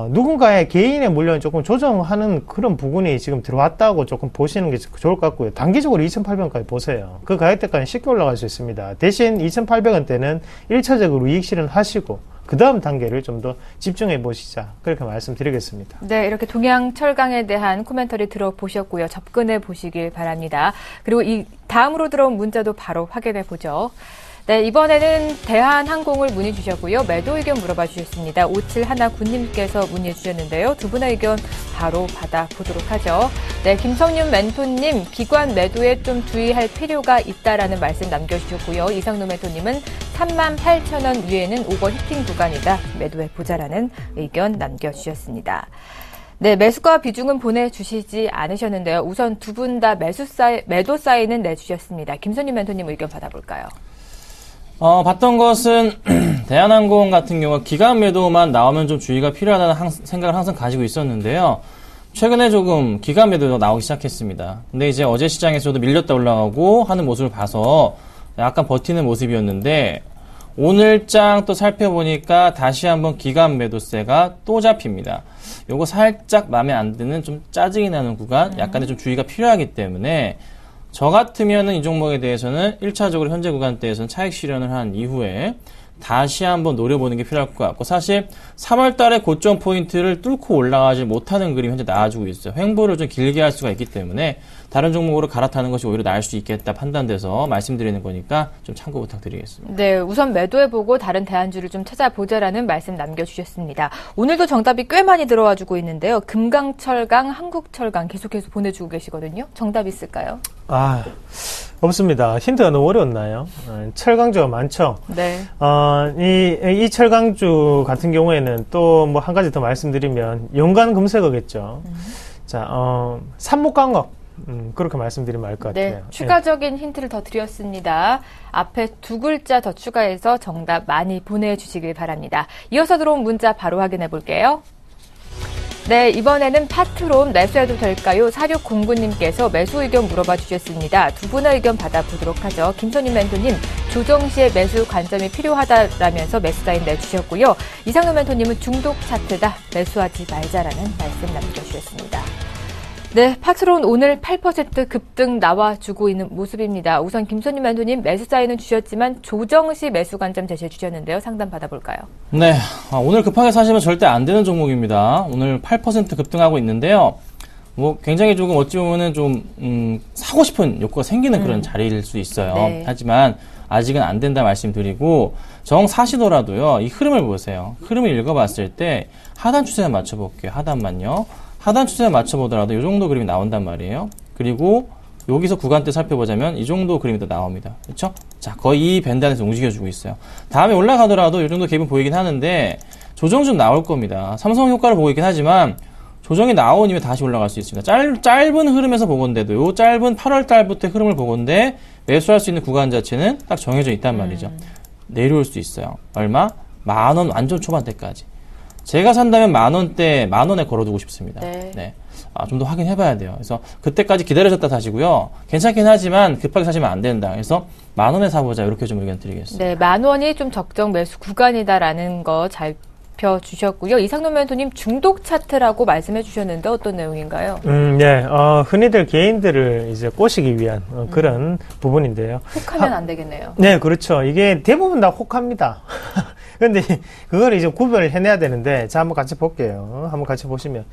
누군가의 개인의 물량을 조금 조정하는 그런 부분이 지금 들어왔다고 조금 보시는 게 좋을 것 같고요. 단기적으로 2,800원까지 보세요. 그 가격대까지 쉽게 올라갈 수 있습니다. 대신 2,800원대는 1차적으로 이익 실현하시고 그 다음 단계를 좀 더 집중해 보시자. 그렇게 말씀드리겠습니다. 네, 이렇게 동양철강에 대한 코멘터리 들어보셨고요. 접근해 보시길 바랍니다. 그리고 이 다음으로 들어온 문자도 바로 확인해 보죠. 네, 이번에는 대한항공을 문의 주셨고요. 매도 의견 물어봐 주셨습니다. 5719님께서 문의 주셨는데요. 두 분의 의견 바로 받아보도록 하죠. 네, 김성윤 멘토님, 기관 매도에 좀 주의할 필요가 있다라는 말씀 남겨주셨고요. 이상노 멘토님은 38,000원 위에는 오버 히팅 구간이다. 매도해 보자라는 의견 남겨주셨습니다. 네, 매수가 비중은 보내주시지 않으셨는데요. 우선 두 분 다 매도 사인은 내주셨습니다. 김성윤 멘토님 의견 받아볼까요? 봤던 것은 대한항공 같은 경우 기간 매도만 나오면 좀 주의가 필요하다는 생각을 항상 가지고 있었는데요. 최근에 조금 기간 매도가 나오기 시작했습니다. 근데 이제 어제 시장에서도 밀렸다 올라가고 하는 모습을 봐서 약간 버티는 모습이었는데 오늘장 또 살펴보니까 다시 한번 기간 매도세가 또 잡힙니다. 요거 살짝 마음에 안 드는 좀 짜증이 나는 구간, 약간의 좀 주의가 필요하기 때문에 저 같으면은 이 종목에 대해서는 1차적으로 현재 구간대에서는 차익 실현을 한 이후에 다시 한번 노려보는 게 필요할 것 같고, 사실 3월 달에 고점 포인트를 뚫고 올라가지 못하는 그림이 현재 나와주고 있어요. 횡보를 좀 길게 할 수가 있기 때문에 다른 종목으로 갈아타는 것이 오히려 나을 수 있겠다 판단돼서 말씀드리는 거니까 좀 참고 부탁드리겠습니다. 네, 우선 매도해보고 다른 대안주를 좀 찾아보자라는 말씀 남겨주셨습니다. 오늘도 정답이 꽤 많이 들어와주고 있는데요. 금강철강, 한국철강 계속해서 보내주고 계시거든요. 정답 있을까요? 없습니다. 힌트가 너무 어려웠나요? 철강주가 많죠? 네. 이 철강주 같은 경우에는 또 뭐 한 가지 더 말씀드리면 연간 금색어겠죠. 자, 삽목광업. 그렇게 말씀드리면 알 것 같아요. 네, 추가적인 힌트를 더 드렸습니다. 앞에 두 글자 더 추가해서 정답 많이 보내주시길 바랍니다. 이어서 들어온 문자 바로 확인해 볼게요. 네, 이번에는 파트론 매수해도 될까요? 4609님께서 매수 의견 물어봐 주셨습니다. 두 분의 의견 받아보도록 하죠. 김선희 멘토님, 조정 시에 매수 관점이 필요하다라면서 매수 사인 내주셨고요. 이상노 멘토님은 중독 차트다, 매수하지 말자라는 말씀 남겨주셨습니다. 네, 파트론 오늘 8% 급등 나와주고 있는 모습입니다. 우선 김선희 멘토님 매수 사인은 주셨지만 조정 시 매수 관점 제시해 주셨는데요. 상담 받아볼까요? 네, 오늘 급하게 사시면 절대 안 되는 종목입니다. 오늘 8% 급등하고 있는데요. 뭐 굉장히 조금 어찌 보면은 좀 사고 싶은 욕구가 생기는 그런 자리일 수 있어요. 네. 하지만 아직은 안 된다 말씀드리고, 정 사시더라도요, 이 흐름을 보세요. 흐름을 읽어봤을 때 하단 추세에 맞춰볼게요. 하단만요. 하단 추세에 맞춰보더라도 이 정도 그림이 나온단 말이에요. 그리고 여기서 구간대 살펴보자면 이 정도 그림이 더 나옵니다. 그렇죠? 자, 거의 이 밴드 안에서 움직여주고 있어요. 다음에 올라가더라도 이 정도 갭은 보이긴 하는데 조정 좀 나올 겁니다. 삼성 효과를 보고 있긴 하지만 조정이 나온 이후에 다시 올라갈 수 있습니다. 짧은 흐름에서 보건대도 이 짧은 8월 달부터의 흐름을 보건대 매수할 수 있는 구간 자체는 딱 정해져 있단 말이죠. 내려올 수 있어요. 얼마? 10,000원 완전 초반대까지. 제가 산다면 10,000원대, 10,000원에 걸어두고 싶습니다. 네. 좀 더 확인해봐야 돼요. 그래서 그때까지 기다려줬다 사시고요. 괜찮긴 하지만 급하게 사시면 안 된다. 그래서 10,000원에 사보자. 이렇게 좀 의견 드리겠습니다. 네, 10,000원이 좀 적정 매수 구간이다라는 거 잘 주셨고요. 이상노 멘토님 중독 차트라고 말씀해 주셨는데 어떤 내용인가요? 네, 흔히들 개인들을 이제 꼬시기 위한 그런 부분인데요. 혹하면 안 되겠네요. 네, 그렇죠. 이게 대부분 다 혹합니다. 근데 그걸 이제 구별을 해내야 되는데, 자, 한번 같이 볼게요. 한번 같이 보시면.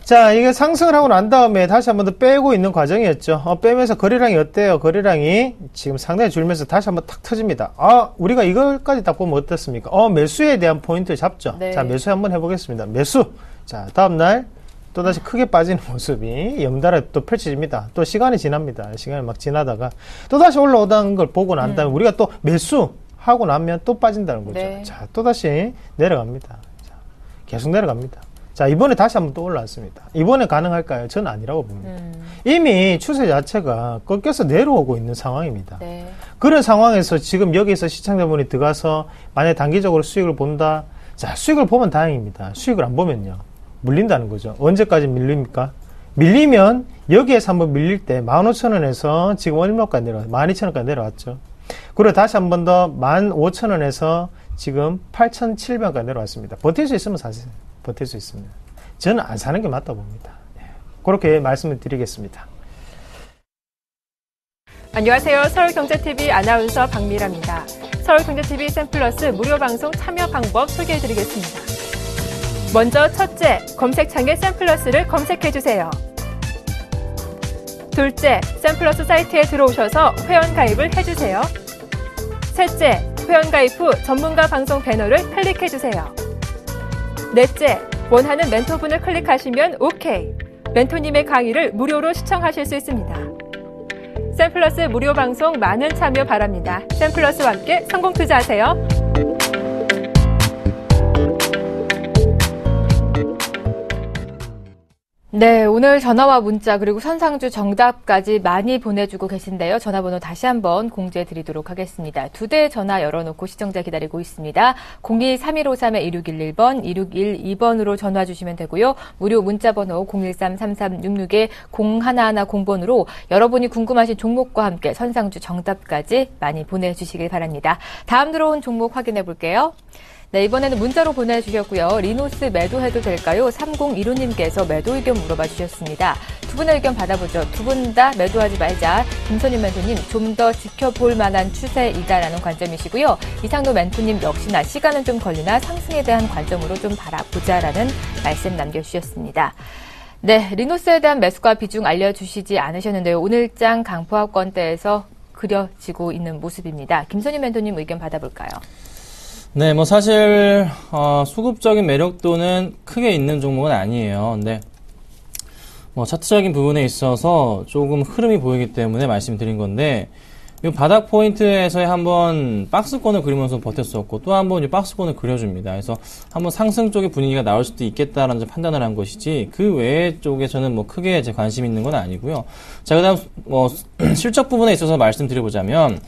자, 이게 상승을 하고 난 다음에 다시 한번 더 빼고 있는 과정이었죠. 빼면서 거래량이 어때요? 거래량이 지금 상당히 줄면서 다시 한번 탁 터집니다. 우리가 이걸까지 딱 보면 어떻습니까? 매수에 대한 포인트를 잡죠. 네. 자, 매수 한번 해보겠습니다. 매수. 자, 다음날 또다시 크게 빠지는 모습이 연달아 또 펼쳐집니다. 또 시간이 지납니다. 시간이 막 지나다가 또다시 올라오다는 걸 보고 난 다음에 우리가 또 매수하고 나면 또 빠진다는 거죠. 네. 자, 또다시 내려갑니다. 자, 계속 내려갑니다. 자, 이번에 다시 한번 또 올라왔습니다. 이번에 가능할까요? 저는 아니라고 봅니다. 이미 추세 자체가 꺾여서 내려오고 있는 상황입니다. 네. 그런 상황에서 지금 여기서 시청자분이 들어가서 만약에 단기적으로 수익을 본다. 자, 수익을 보면 다행입니다. 수익을 안 보면요. 물린다는 거죠. 언제까지 밀립니까? 밀리면 여기에서 한번 밀릴 때 15,000원에서 지금 얼마까지 내려왔죠? 12,000원까지 내려왔죠. 그리고 다시 한번 더 15,000원에서 지금 8,700원까지 내려왔습니다. 버틸 수 있으면 사세요. 버틸 수 있습니다. 저는 안 사는 게 맞다 봅니다. 그렇게 말씀을 드리겠습니다. 안녕하세요. 서울경제TV 아나운서 박미라입니다. 서울경제TV 샘플러스 무료 방송 참여 방법 소개해드리겠습니다. 먼저 첫째, 검색창에 샘플러스를 검색해주세요. 둘째, 샘플러스 사이트에 들어오셔서 회원 가입을 해주세요. 셋째, 회원 가입 후 전문가 방송 배너를 클릭해주세요. 넷째, 원하는 멘토분을 클릭하시면 OK. 멘토님의 강의를 무료로 시청하실 수 있습니다. 샘플러스 무료 방송 많은 참여 바랍니다. 샘플러스와 함께 성공 투자하세요. 네, 오늘 전화와 문자 그리고 선상주 정답까지 많이 보내주고 계신데요. 전화번호 다시 한번 공지해 드리도록 하겠습니다. 2대 전화 열어놓고 시청자 기다리고 있습니다. 02-3153-1611번, 2612번으로 전화 주시면 되고요. 무료 문자번호 013-3366-0110번으로 여러분이 궁금하신 종목과 함께 선상주 정답까지 많이 보내주시길 바랍니다. 다음 들어온 종목 확인해 볼게요. 네, 이번에는 문자로 보내주셨고요. 리노스 매도해도 될까요? 3015님께서 매도 의견 물어봐 주셨습니다. 두 분의 의견 받아보죠. 두 분 다 매도하지 말자. 김선임 멘토님 좀 더 지켜볼 만한 추세이다라는 관점이시고요. 이상도 멘토님 역시나 시간은 좀 걸리나 상승에 대한 관점으로 좀 바라보자라는 말씀 남겨주셨습니다. 네, 리노스에 대한 매수가 비중 알려주시지 않으셨는데요. 오늘장 강포합권대에서 그려지고 있는 모습입니다. 김선임 멘토님 의견 받아볼까요? 네, 뭐 사실 수급적인 매력도는 크게 있는 종목은 아니에요. 근데 뭐 차트적인 부분에 있어서 조금 흐름이 보이기 때문에 말씀드린 건데, 이 바닥 포인트에서 한번 박스권을 그리면서 버텼었고 또 한번 이 박스권을 그려줍니다. 그래서 한번 상승 쪽의 분위기가 나올 수도 있겠다라는 판단을 한 것이지, 그 외의 쪽에 저는 뭐 크게 제 관심 있는 건 아니고요. 자, 그다음 뭐 실적 부분에 있어서 말씀드려보자면,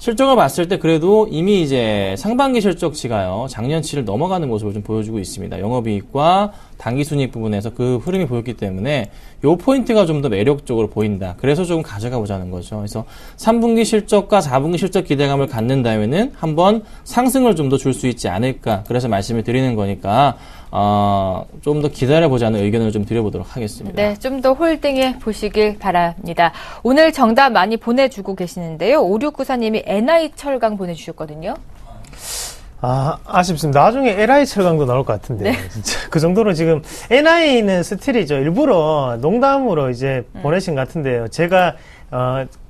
실적을 봤을 때 그래도 이미 이제 상반기 실적치가요, 작년치를 넘어가는 모습을 좀 보여주고 있습니다. 영업이익과 당기순이익 부분에서 그 흐름이 보였기 때문에 요 포인트가 좀 더 매력적으로 보인다. 그래서 조금 가져가 보자는 거죠. 그래서 3분기 실적과 4분기 실적 기대감을 갖는다면은 한번 상승을 좀 더 줄 수 있지 않을까. 그래서 말씀을 드리는 거니까 좀 더 기다려보자는 의견을 좀 드려보도록 하겠습니다. 네, 좀 더 홀딩해 보시길 바랍니다. 오늘 정답 많이 보내주고 계시는데요. 5694님이 NI철강 보내주셨거든요. 아쉽습니다. 나중에 LI 철강도 나올 것 같은데. 네. 진짜. 그 정도로 지금, NI는 스틸이죠. 일부러 농담으로 이제 보내신 것 같은데요. 제가,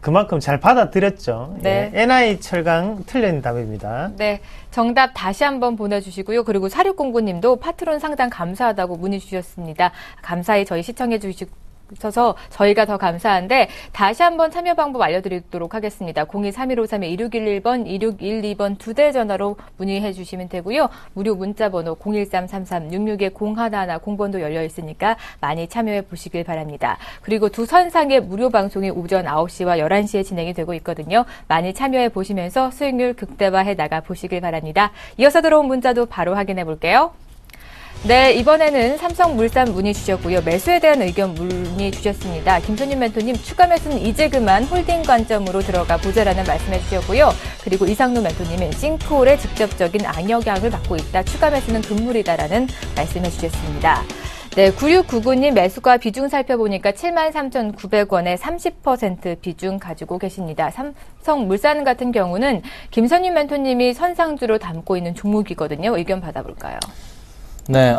그만큼 잘 받아들였죠. 네. 예, NI 철강 틀린 답입니다. 네. 정답 다시 한번 보내주시고요. 그리고 4609님도 파트론 상당 감사하다고 문의 주셨습니다. 감사히 저희 시청해 주셔서 저희가 더 감사한데, 다시 한번 참여 방법 알려드리도록 하겠습니다. 02-3153-2611번, 2612번 2대 전화로 문의해 주시면 되고요. 무료 문자번호 013-33-66-0110번도 열려 있으니까 많이 참여해 보시길 바랍니다. 그리고 두 선상의 무료 방송이 오전 9시와 11시에 진행이 되고 있거든요. 많이 참여해 보시면서 수익률 극대화해 나가 보시길 바랍니다. 이어서 들어온 문자도 바로 확인해 볼게요. 네, 이번에는 삼성물산 문의 주셨고요. 매수에 대한 의견 문의 주셨습니다. 김선임 멘토님, 추가 매수는 이제 그만 홀딩 관점으로 들어가 보자라는 말씀해 주셨고요. 그리고 이상로 멘토님은 싱크홀의 직접적인 악영향을 받고 있다. 추가 매수는 금물이다라는 말씀해 주셨습니다. 네, 9699님 매수가 비중 살펴보니까 73,900원에 30% 비중 가지고 계십니다. 삼성물산 같은 경우는 김선윤 멘토님이 선상주로 담고 있는 종목이거든요. 의견 받아볼까요? 네,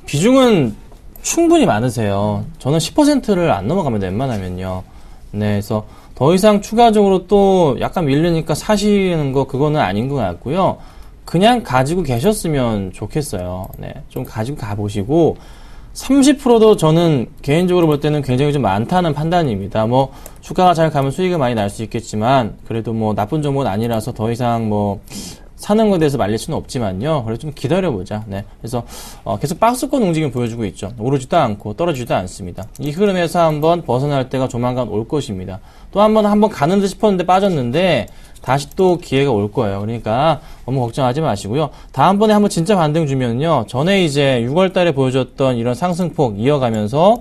비중은 충분히 많으세요. 저는 10%를 안 넘어갑니다. 웬만하면요. 네, 그래서 더 이상 추가적으로 또 약간 밀리니까 사시는 거 그거는 아닌 것 같고요. 그냥 가지고 계셨으면 좋겠어요. 네, 좀 가지고 가보시고 30%도 저는 개인적으로 볼 때는 굉장히 좀 많다는 판단입니다. 뭐 주가가 잘 가면 수익이 많이 날 수 있겠지만 그래도 뭐 나쁜 종목은 아니라서 더 이상 뭐 사는 것에 대해서 말릴 수는 없지만요. 그래서 좀 기다려보자. 네. 그래서, 계속 박스권 움직임 보여주고 있죠. 오르지도 않고 떨어지지도 않습니다. 이 흐름에서 한번 벗어날 때가 조만간 올 것입니다. 또 한번 가는 듯 싶었는데 빠졌는데, 다시 또 기회가 올 거예요. 그러니까 너무 걱정하지 마시고요. 다음번에 한번 진짜 반등 주면요. 전에 이제 6월 달에 보여줬던 이런 상승폭 이어가면서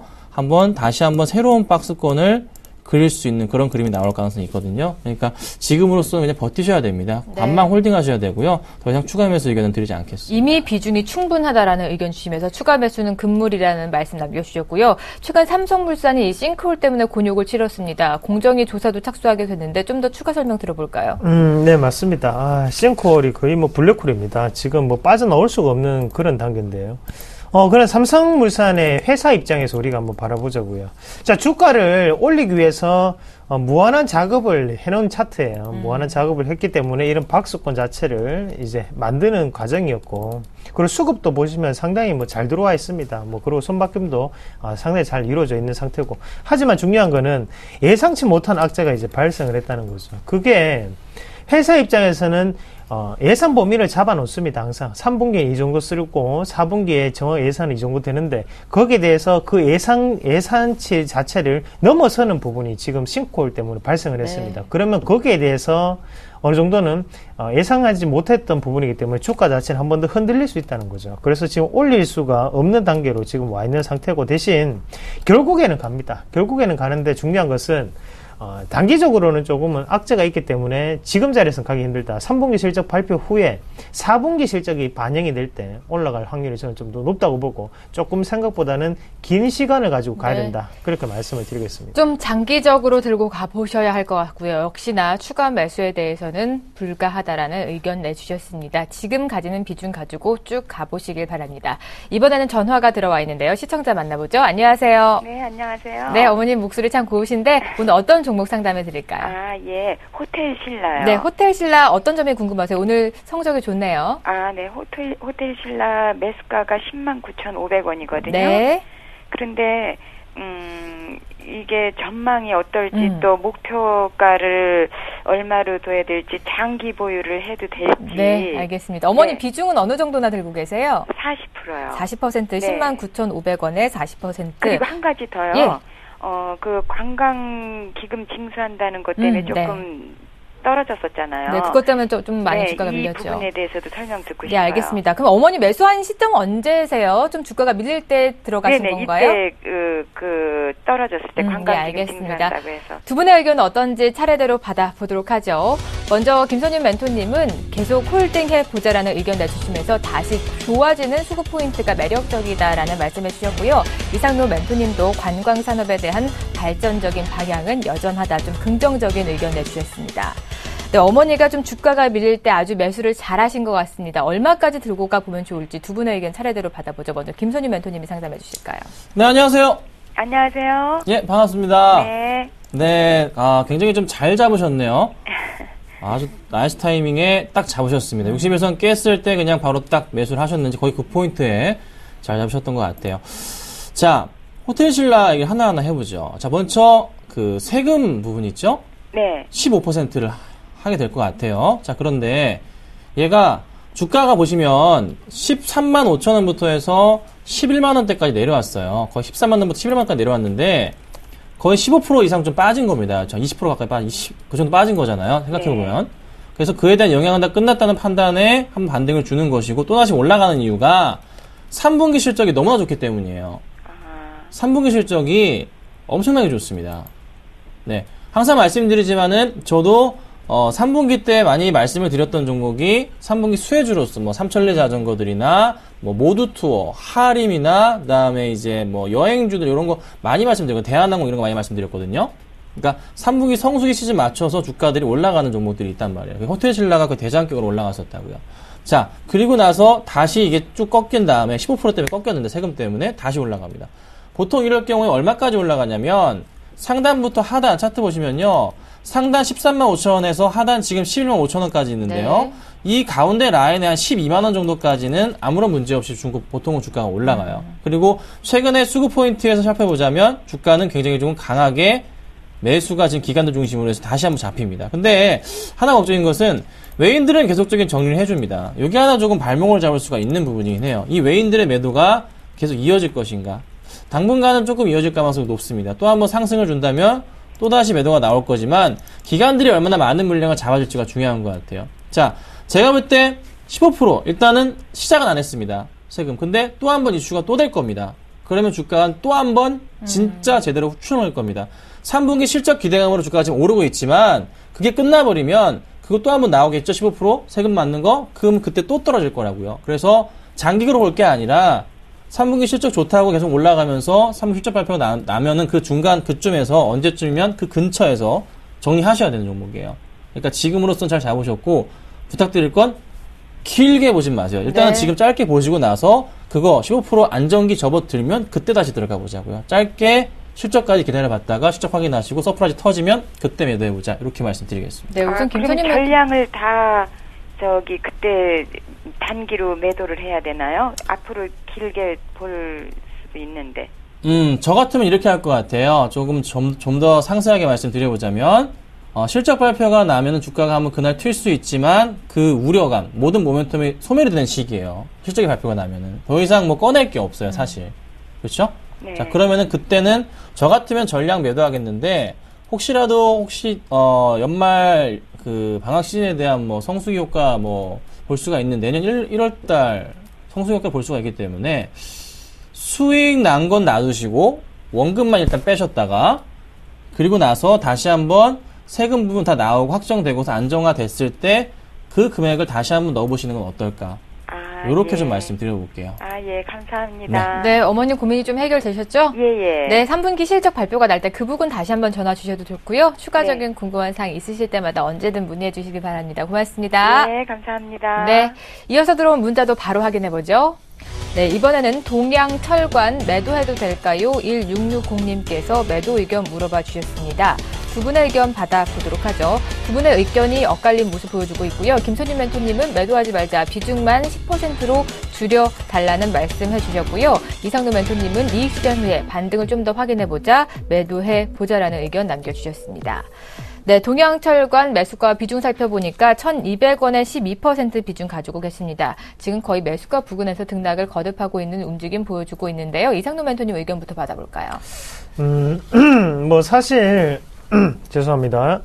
다시 한번 새로운 박스권을 그릴 수 있는 그런 그림이 나올 가능성이 있거든요. 그러니까 지금으로서는 그냥 버티셔야 됩니다. 네. 관망 홀딩하셔야 되고요. 더 이상 추가 매수 의견은 드리지 않겠습니다. 이미 비중이 충분하다라는 의견 주시면서 추가 매수는 금물이라는 말씀 남겨주셨고요. 최근 삼성물산이 이 싱크홀 때문에 곤욕을 치렀습니다. 공정위 조사도 착수하게 됐는데 좀 더 추가 설명 들어볼까요? 네, 맞습니다. 싱크홀이 거의 뭐 블랙홀입니다. 지금 뭐 빠져나올 수가 없는 그런 단계인데요. 그런 삼성물산의 회사 입장에서 우리가 한번 바라보자고요. 자, 주가를 올리기 위해서 무한한 작업을 해놓은 차트예요. 무한한 작업을 했기 때문에 이런 박스권 자체를 이제 만드는 과정이었고, 그리고 수급도 보시면 상당히 뭐 잘 들어와 있습니다. 뭐 그리고 손바뀜도 상당히 잘 이루어져 있는 상태고. 하지만 중요한 거는 예상치 못한 악재가 이제 발생을 했다는 거죠. 그게 회사 입장에서는 예산 범위를 잡아 놓습니다. 항상 3분기에 이 정도 쓰고 4분기에 정확 예산이 이 정도 되는데 거기에 대해서 그 예산치 자체를 넘어서는 부분이 지금 싱크홀 때문에 발생을 했습니다. 네. 그러면 거기에 대해서 어느 정도는 예상하지 못했던 부분이기 때문에 주가 자체는 한 번 더 흔들릴 수 있다는 거죠. 그래서 지금 올릴 수가 없는 단계로 지금 와 있는 상태고, 대신 결국에는 갑니다. 결국에는 가는데 중요한 것은 단기적으로는 조금은 악재가 있기 때문에 지금 자리에서는 가기 힘들다. 3분기 실적 발표 후에 4분기 실적이 반영이 될 때 올라갈 확률이 저는 좀 더 높다고 보고, 조금 생각보다는 긴 시간을 가지고 가야 된다. 그렇게 말씀을 드리겠습니다. 좀 장기적으로 들고 가보셔야 할 것 같고요. 역시나 추가 매수에 대해서는 불가하다라는 의견 내주셨습니다. 지금 가지는 비중 가지고 쭉 가보시길 바랍니다. 이번에는 전화가 들어와 있는데요. 시청자 만나보죠. 안녕하세요. 네, 안녕하세요. 네, 어머님 목소리 참 고우신데 오늘 어떤 종목 상담해 드릴까요? 예. 호텔 신라요. 네, 호텔 신라 어떤 점이 궁금하세요? 오늘 성적이 좋네요. 네. 호텔 신라 매수가가 109,500원이거든요. 네. 그런데 이게 전망이 어떨지 또 목표가를 얼마로 둬야 될지 장기 보유를 해도 될지. 네, 알겠습니다. 어머니 네. 비중은 어느 정도나 들고 계세요? 40%요. 40% 네. 109,500원에 40%. 그리고 한 가지 더요. 예. 그 관광 기금 징수한다는 것 때문에 조금 떨어졌었잖아요. 네, 그것 때문에 좀 많이 네, 주가가 이 밀렸죠. 부분에 대해서도 설명 듣고 네, 싶어요. 알겠습니다. 그럼 어머니 매수한 시점 언제세요? 좀 주가가 밀릴 때 들어가신 네네, 건가요? 이때 떨어졌을 때 네, 관광 알겠습니다. 징수한다고 해서. 두 분의 의견은 어떤지 차례대로 받아보도록 하죠. 먼저 김선윤 멘토님은 계속 홀딩해 보자라는 의견 내주시면서 다시 좋아지는 수급 포인트가 매력적이다라는 말씀해 주셨고요. 이상로 멘토님도 관광 산업에 대한 발전적인 방향은 여전하다. 좀 긍정적인 의견 내주셨습니다. 네, 어머니가 좀 주가가 밀릴 때 아주 매수를 잘하신 것 같습니다. 얼마까지 들고 가 보면 좋을지 두 분의 의견 차례대로 받아보죠. 먼저 김선윤 멘토님이 상담해 주실까요? 네, 안녕하세요. 안녕하세요. 예, 반갑습니다. 네. 네, 굉장히 좀 잘 잡으셨네요. 아주 나이스 타이밍에 딱 잡으셨습니다. 60일선 깼을 때 그냥 바로 딱 매수를 하셨는지 거의 그 포인트에 잘 잡으셨던 것 같아요. 자, 호텔 신라 얘기 하나하나 해보죠. 자, 먼저 그 세금 부분 있죠? 네. 15%를 하게 될 것 같아요. 자, 그런데 얘가 주가가 보시면 13만 5천 원부터 해서 11만 원대까지 내려왔어요. 거의 13만 원부터 11만 원까지 내려왔는데 거의 15% 이상 좀 빠진 겁니다. 20% 가까이 그 정도 빠진 거잖아요. 생각해보면. 네. 그래서 그에 대한 영향은 다 끝났다는 판단에 한 반등을 주는 것이고 또다시 올라가는 이유가 3분기 실적이 너무나 좋기 때문이에요. 3분기 실적이 엄청나게 좋습니다. 네. 항상 말씀드리지만은 저도 3분기 때 많이 말씀을 드렸던 종목이 3분기 수혜주로서 뭐 삼천리 자전거들이나 뭐 모두 투어, 하림이나 그다음에 이제 뭐 여행주들 이런 거 많이 말씀드리고 대한항공 이런 거 많이 말씀드렸거든요. 그러니까 3분기 성수기 시즌 맞춰서 주가들이 올라가는 종목들이 있단 말이에요. 호텔 신라가 그 대장격으로 올라갔었다고요. 자, 그리고 나서 다시 이게 쭉 꺾인 다음에 15% 때문에 꺾였는데 세금 때문에 다시 올라갑니다. 보통 이럴 경우에 얼마까지 올라가냐면 상단부터 하단 차트 보시면요. 상단 13만 5천 원에서 하단 지금 11만 5천 원까지 있는데요. 네. 이 가운데 라인에 한 12만 원 정도까지는 아무런 문제 없이 보통은 주가가 올라가요. 그리고 최근에 수급 포인트에서 살펴보자면 주가는 굉장히 좀 강하게 매수가 지금 기관들 중심으로 해서 다시 한번 잡힙니다. 근데 하나 걱정인 것은 외인들은 계속적인 정리를 해줍니다. 여기 하나 조금 발목을 잡을 수가 있는 부분이긴 해요. 이 외인들의 매도가 계속 이어질 것인가? 당분간은 조금 이어질 가능성이 높습니다. 또 한번 상승을 준다면 또다시 매도가 나올 거지만 기관들이 얼마나 많은 물량을 잡아줄지가 중요한 것 같아요. 자, 제가 볼 때 15% 일단은 시작은 안 했습니다. 세금. 근데 또 한 번 이슈가 또 될 겁니다. 그러면 주가가 또 한 번 진짜 제대로 추천할 겁니다. 3분기 실적 기대감으로 주가가 지금 오르고 있지만 그게 끝나버리면 그거 또 한 번 나오겠죠. 15% 세금 맞는 거? 그럼 그때 또 떨어질 거라고요. 그래서 장기적으로 볼 게 아니라 3분기 실적 좋다고 계속 올라가면서 3분기 실적 발표가 나면은 그 중간 그쯤에서 언제쯤이면 그 근처에서 정리하셔야 되는 종목이에요. 그러니까 지금으로서는 잘 잡으셨고 부탁드릴 건 길게 보진 마세요. 일단은 네. 지금 짧게 보시고 나서 그거 15% 안정기 접어들면 그때 다시 들어가 보자고요. 짧게 실적까지 기다려봤다가 실적 확인하시고 서프라이즈 터지면 그때 매도해보자. 이렇게 말씀드리겠습니다. 네, 우선 그럼 김선임 전량을 다 그때 단기로 매도를 해야 되나요? 앞으로 길게 볼 수도 있는데. 저 같으면 이렇게 할 것 같아요. 조금 좀 더 상세하게 말씀드려보자면, 실적 발표가 나면은 주가가 한번 그날 튈 수 있지만, 그 우려감, 모든 모멘텀이 소멸이 되는 시기예요. 실적이 발표가 나면은. 더 이상 뭐 꺼낼 게 없어요, 사실. 그렇죠? 네. 자, 그러면은 그때는 저 같으면 전량 매도하겠는데, 혹시, 연말 그 방학 시즌에 대한 뭐 성수기 효과 뭐 볼 수가 있는 내년 1월달 성수기 효과 볼 수가 있기 때문에 수익 난 건 놔두시고 원금만 일단 빼셨다가 그리고 나서 다시 한번 세금 부분 다 나오고 확정되고서 안정화됐을 때 그 금액을 다시 한번 넣어보시는 건 어떨까? 이렇게 예. 좀 말씀드려볼게요. 예, 감사합니다. 네, 어머님 고민이 좀 해결되셨죠? 예. 네, 3분기 실적 발표가 날 때 그 부분 다시 한번 전화 주셔도 좋고요. 추가적인 궁금한 사항 있으실 때마다 언제든 문의해 주시기 바랍니다. 고맙습니다. 네, 감사합니다. 네, 이어서 들어온 문자도 바로 확인해 보죠. 네, 이번에는 동양철관 매도해도 될까요? 1660님께서 매도 의견 물어봐 주셨습니다. 두 분의 의견 받아보도록 하죠. 두 분의 의견이 엇갈린 모습 보여주고 있고요. 김선임 멘토님은 매도하지 말자, 비중만 10%로 줄여달라는 말씀해 주셨고요. 이상도 멘토님은 이익 실현 후에 반등을 좀 더 확인해보자, 매도해보자라는 의견 남겨주셨습니다. 네, 동양철관 매수가 비중 살펴보니까 1,200원에 12% 비중 가지고 계십니다. 지금 거의 매수가 부근에서 등락을 거듭하고 있는 움직임 보여주고 있는데요. 이상도 멘토님 의견부터 받아볼까요? 뭐 사실 죄송합니다.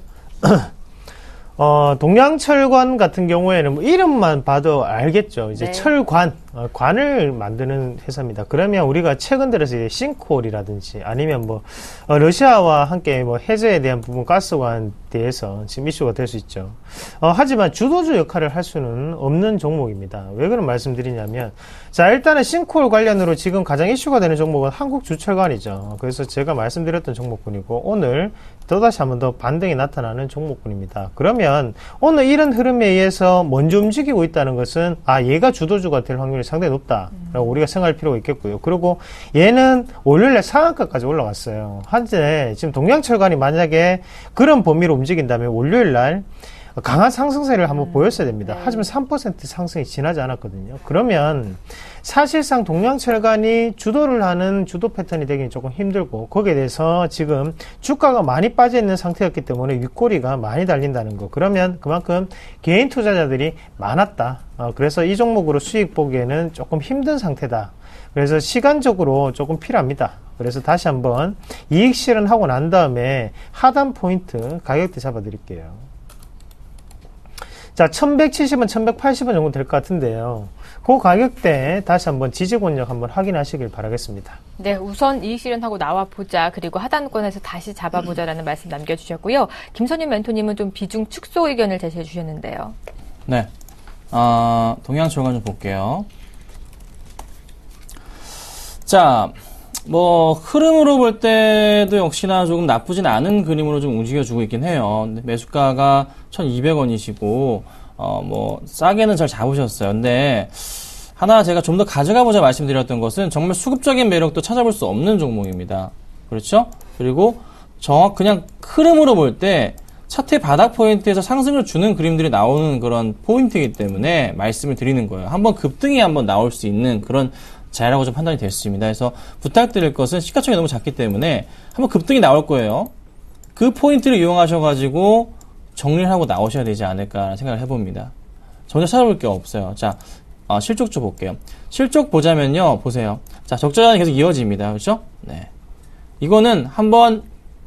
동양철관 같은 경우에는 뭐 이름만 봐도 알겠죠. 이제 네. 철관, 관을 만드는 회사입니다. 그러면 우리가 최근 들어서 이제 싱크홀이라든지 아니면 뭐 러시아와 함께 뭐 해저에 대한 부분 가스관에 대해서 지금 이슈가 될 수 있죠. 하지만 주도주 역할을 할 수는 없는 종목입니다. 왜 그런 말씀드리냐면, 자, 일단은 싱크홀 관련으로 지금 가장 이슈가 되는 종목은 한국주철관이죠. 그래서 제가 말씀드렸던 종목군이고, 오늘 또다시 한번 더 반등이 나타나는 종목군입니다. 그러면 오늘 이런 흐름에 의해서 먼저 움직이고 있다는 것은 얘가 주도주가 될 확률이 상당히 높다라고 우리가 생각할 필요가 있겠고요. 그리고 얘는 월요일에 상한가까지 올라갔어요. 현재 지금 동양철관이 만약에 그런 범위로 움직인다면 월요일날 강한 상승세를 한번 보였어야 됩니다. 하지만 3% 상승이 지나지 않았거든요. 그러면 사실상 동양철관이 주도를 하는 주도 패턴이 되기는 조금 힘들고, 거기에 대해서 지금 주가가 많이 빠져있는 상태였기 때문에 윗꼬리가 많이 달린다는 거. 그러면 그만큼 개인 투자자들이 많았다. 그래서 이 종목으로 수익 보기에는 조금 힘든 상태다. 그래서 시간적으로 조금 필요합니다. 그래서 다시 한번 이익 실현하고 난 다음에 하단 포인트 가격대 잡아드릴게요. 자, 1170원, 1180원 정도 될 것 같은데요. 그 가격대 다시 한번 지지권력 한번 확인하시길 바라겠습니다. 네, 우선 이익 실현하고 나와 보자. 그리고 하단권에서 다시 잡아보자라는 말씀 남겨주셨고요. 김선윤 멘토님은 좀 비중 축소 의견을 제시해 주셨는데요. 네. 동양철강 좀 볼게요. 자, 뭐 흐름으로 볼 때도 역시나 조금 나쁘진 않은 그림으로 좀 움직여주고 있긴 해요. 근데 매수가가 1,200원이시고 뭐 싸게는 잘 잡으셨어요. 근데 하나 제가 좀 더 가져가 보자 말씀드렸던 것은 정말 수급적인 매력도 찾아볼 수 없는 종목입니다. 그렇죠? 그리고 그냥 흐름으로 볼 때 차트 바닥 포인트에서 상승을 주는 그림들이 나오는 그런 포인트이기 때문에 말씀을 드리는 거예요. 한번 급등이 한번 나올 수 있는 그런 자리라고 좀 판단이 됐습니다. 그래서 부탁드릴 것은 시가총액이 너무 작기 때문에 한번 급등이 나올 거예요. 그 포인트를 이용하셔가지고 정리를 하고 나오셔야 되지 않을까 생각을 해봅니다. 전혀 찾아볼 게 없어요. 자, 실적 좀 볼게요. 실적 보자면요, 보세요. 자, 적자전이 계속 이어집니다. 그렇죠? 네. 이거는 한번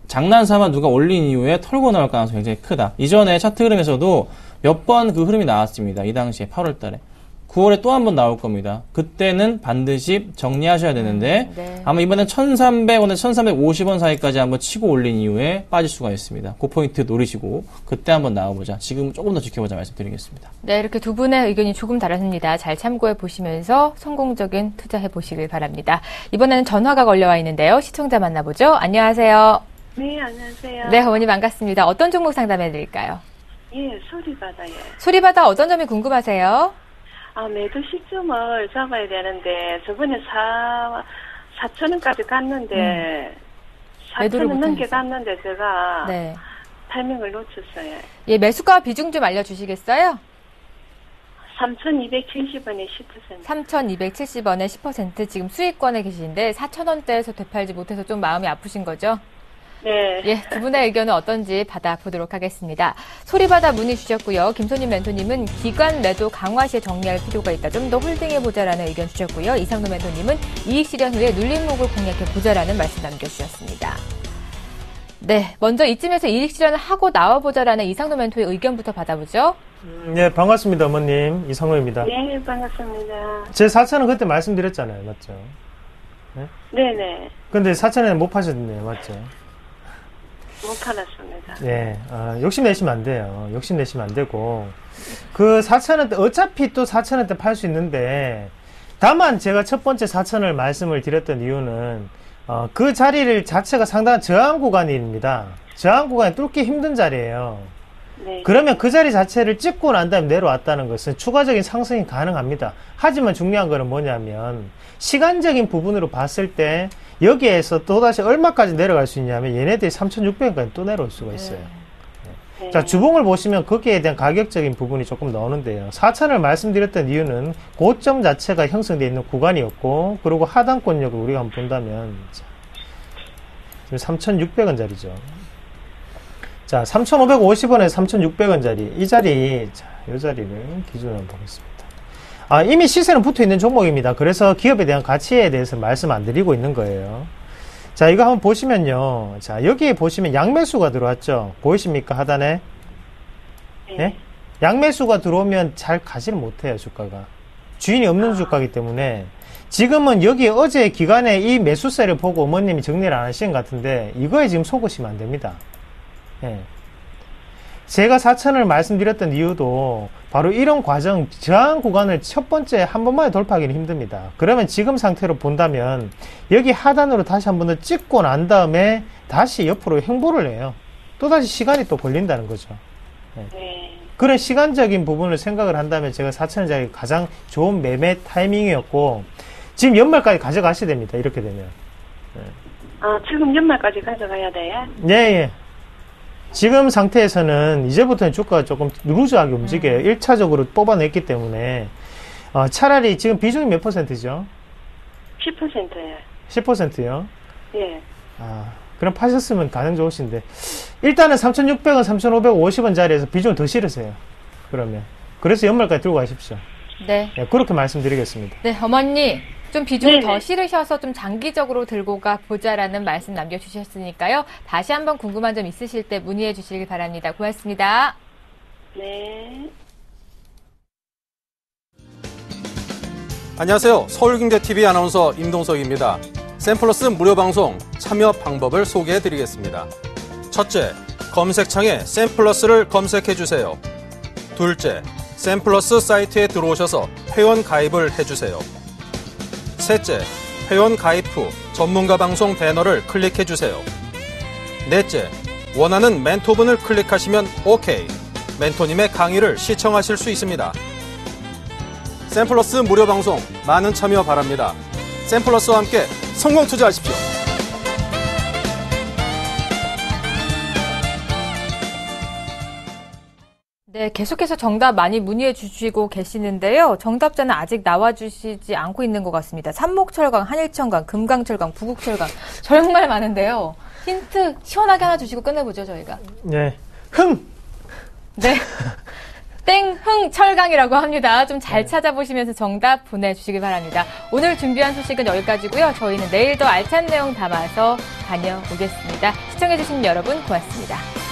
장난삼아 누가 올린 이후에 털고 나올 가능성이 굉장히 크다. 이전에 차트 흐름에서도 몇 번 그 흐름이 나왔습니다. 이 당시에 8월 달에. 9월에 또 한 번 나올 겁니다. 그때는 반드시 정리하셔야 되는데 네. 아마 이번엔 1,300원에서 1,350원 사이까지 한번 치고 올린 이후에 빠질 수가 있습니다. 그 포인트 노리시고 그때 한번 나와보자. 지금 조금 더 지켜보자 말씀드리겠습니다. 네, 이렇게 두 분의 의견이 조금 다릅니다. 잘 참고해 보시면서 성공적인 투자해 보시길 바랍니다. 이번에는 전화가 걸려와 있는데요. 시청자 만나보죠. 안녕하세요. 네, 안녕하세요. 네, 어머니 반갑습니다. 어떤 종목 상담해 드릴까요? 예, 소리바다요. 소리바다 어떤 점이 궁금하세요? 매도 시점을 잡아야 되는데, 저번에 4,000원까지 갔는데, 매도를 4,000원 못하셨어요. 넘겨갔는데, 제가 네. 타이밍을 놓쳤어요. 예, 매수가 비중 좀 알려주시겠어요? 3,270원에 10%. 3,270원에 10% 지금 수익권에 계신데 4,000원대에서 되팔지 못해서 좀 마음이 아프신 거죠? 네. 예, 두 분의 의견은 어떤지 받아보도록 하겠습니다. 소리바다 문의 주셨고요. 김선임 멘토님은 기관 매도 강화 시에 정리할 필요가 있다. 좀 더 홀딩해보자라는 의견 주셨고요. 이상도 멘토님은 이익 실현 후에 눌림목을 공략해보자라는 말씀 남겨주셨습니다. 네, 먼저 이쯤에서 이익 실현을 하고 나와보자라는 이상도 멘토의 의견부터 받아보죠. 네, 반갑습니다, 어머님. 이상호입니다. 네, 반갑습니다. 제 4,000원 그때 말씀드렸잖아요. 맞죠? 네네. 근데 4,000원에 못 파셨네요. 맞죠? 못 팔았습니다. 예, 욕심내시면 안 돼요. 욕심내시면 안 되고. 그 4,000원대, 어차피 또 4,000원대 팔 수 있는데, 다만 제가 첫 번째 4,000원을 말씀을 드렸던 이유는, 그 자리를 자체가 상당한 저항 구간입니다. 저항 구간이 뚫기 힘든 자리예요. 네. 그러면 그 자리 자체를 찍고 난 다음에 내려왔다는 것은 추가적인 상승이 가능합니다. 하지만 중요한 거는 뭐냐면, 시간적인 부분으로 봤을 때, 여기에서 또다시 얼마까지 내려갈 수 있냐면 얘네들이 3,600원까지 또 내려올 수가 있어요. 네. 자, 주봉을 보시면 거기에 대한 가격적인 부분이 조금 나오는데요. 4,000을 말씀드렸던 이유는 고점 자체가 형성되어 있는 구간이었고, 그리고 하단권력을 우리가 한번 본다면, 지금 3,600원짜리죠. 자, 3,550원에서 3,600원짜리. 이 자리, 자, 이 자리를 기준으로 보겠습니다. 이미 시세는 붙어 있는 종목입니다. 그래서 기업에 대한 가치에 대해서 말씀 안 드리고 있는 거예요. 자, 이거 한번 보시면요. 자, 여기에 보시면 양매수가 들어왔죠. 보이십니까? 하단에? 네. 예? 양매수가 들어오면 잘 가지를 못해요, 주가가. 주인이 없는 주가이기 때문에. 지금은 여기 어제 기간에 이 매수세를 보고 어머님이 정리를 안 하신 것 같은데, 이거에 지금 속으시면 안 됩니다. 예. 제가 4,000원을 말씀드렸던 이유도 바로 이런 과정, 저항 구간을 첫 번째 한 번만에 돌파하기는 힘듭니다. 그러면 지금 상태로 본다면 여기 하단으로 다시 한 번 더 찍고 난 다음에 다시 옆으로 횡보를 해요. 또다시 시간이 또 걸린다는 거죠. 네. 그런 시간적인 부분을 생각을 한다면 제가 4,000원짜리 가장 좋은 매매 타이밍이었고, 지금 연말까지 가져가셔야 됩니다. 이렇게 되면. 지금 연말까지 가져가야 돼요? 예, 예. 지금 상태에서는 이제부터는 주가가 조금 루즈하게 움직여요. 1차적으로 뽑아냈기 때문에 차라리 지금 비중이 몇 %죠? 10%예요. 10%요? 예. 그럼 파셨으면 가능 좋으신데 일단은 3,600원, 3,550원 자리에서 비중을 더 실으세요. 그러면 그래서 연말까지 들고 가십시오. 네. 네, 그렇게 말씀드리겠습니다. 네, 어머니. 좀 비중 네네. 더 실으셔서 좀 장기적으로 들고 가 보자라는 말씀 남겨주셨으니까요. 다시 한번 궁금한 점 있으실 때 문의해 주시길 바랍니다. 고맙습니다. 네. 안녕하세요. 서울경제TV 아나운서 임동석입니다. 샘플러스 무료 방송 참여 방법을 소개해드리겠습니다. 첫째, 검색창에 샘플러스를 검색해주세요. 둘째, 샘플러스 사이트에 들어오셔서 회원 가입을 해주세요. 셋째, 회원 가입 후 전문가 방송 배너를 클릭해주세요. 넷째, 원하는 멘토분을 클릭하시면 OK. 멘토님의 강의를 시청하실 수 있습니다. 샘플러스 무료 방송 많은 참여 바랍니다. 샘플러스와 함께 성공 투자하십시오. 네, 계속해서 정답 많이 문의해 주시고 계시는데요. 정답자는 아직 나와주시지 않고 있는 것 같습니다. 삼목철강, 한일천강, 금강철강, 부국철강 정말 많은데요. 힌트 시원하게 하나 주시고 끝내보죠, 저희가. 네. 흥! 네. 땡흥철강이라고 합니다. 좀 잘 찾아보시면서 정답 보내주시기 바랍니다. 오늘 준비한 소식은 여기까지고요. 저희는 내일 더 알찬 내용 담아서 다녀오겠습니다. 시청해주신 여러분 고맙습니다.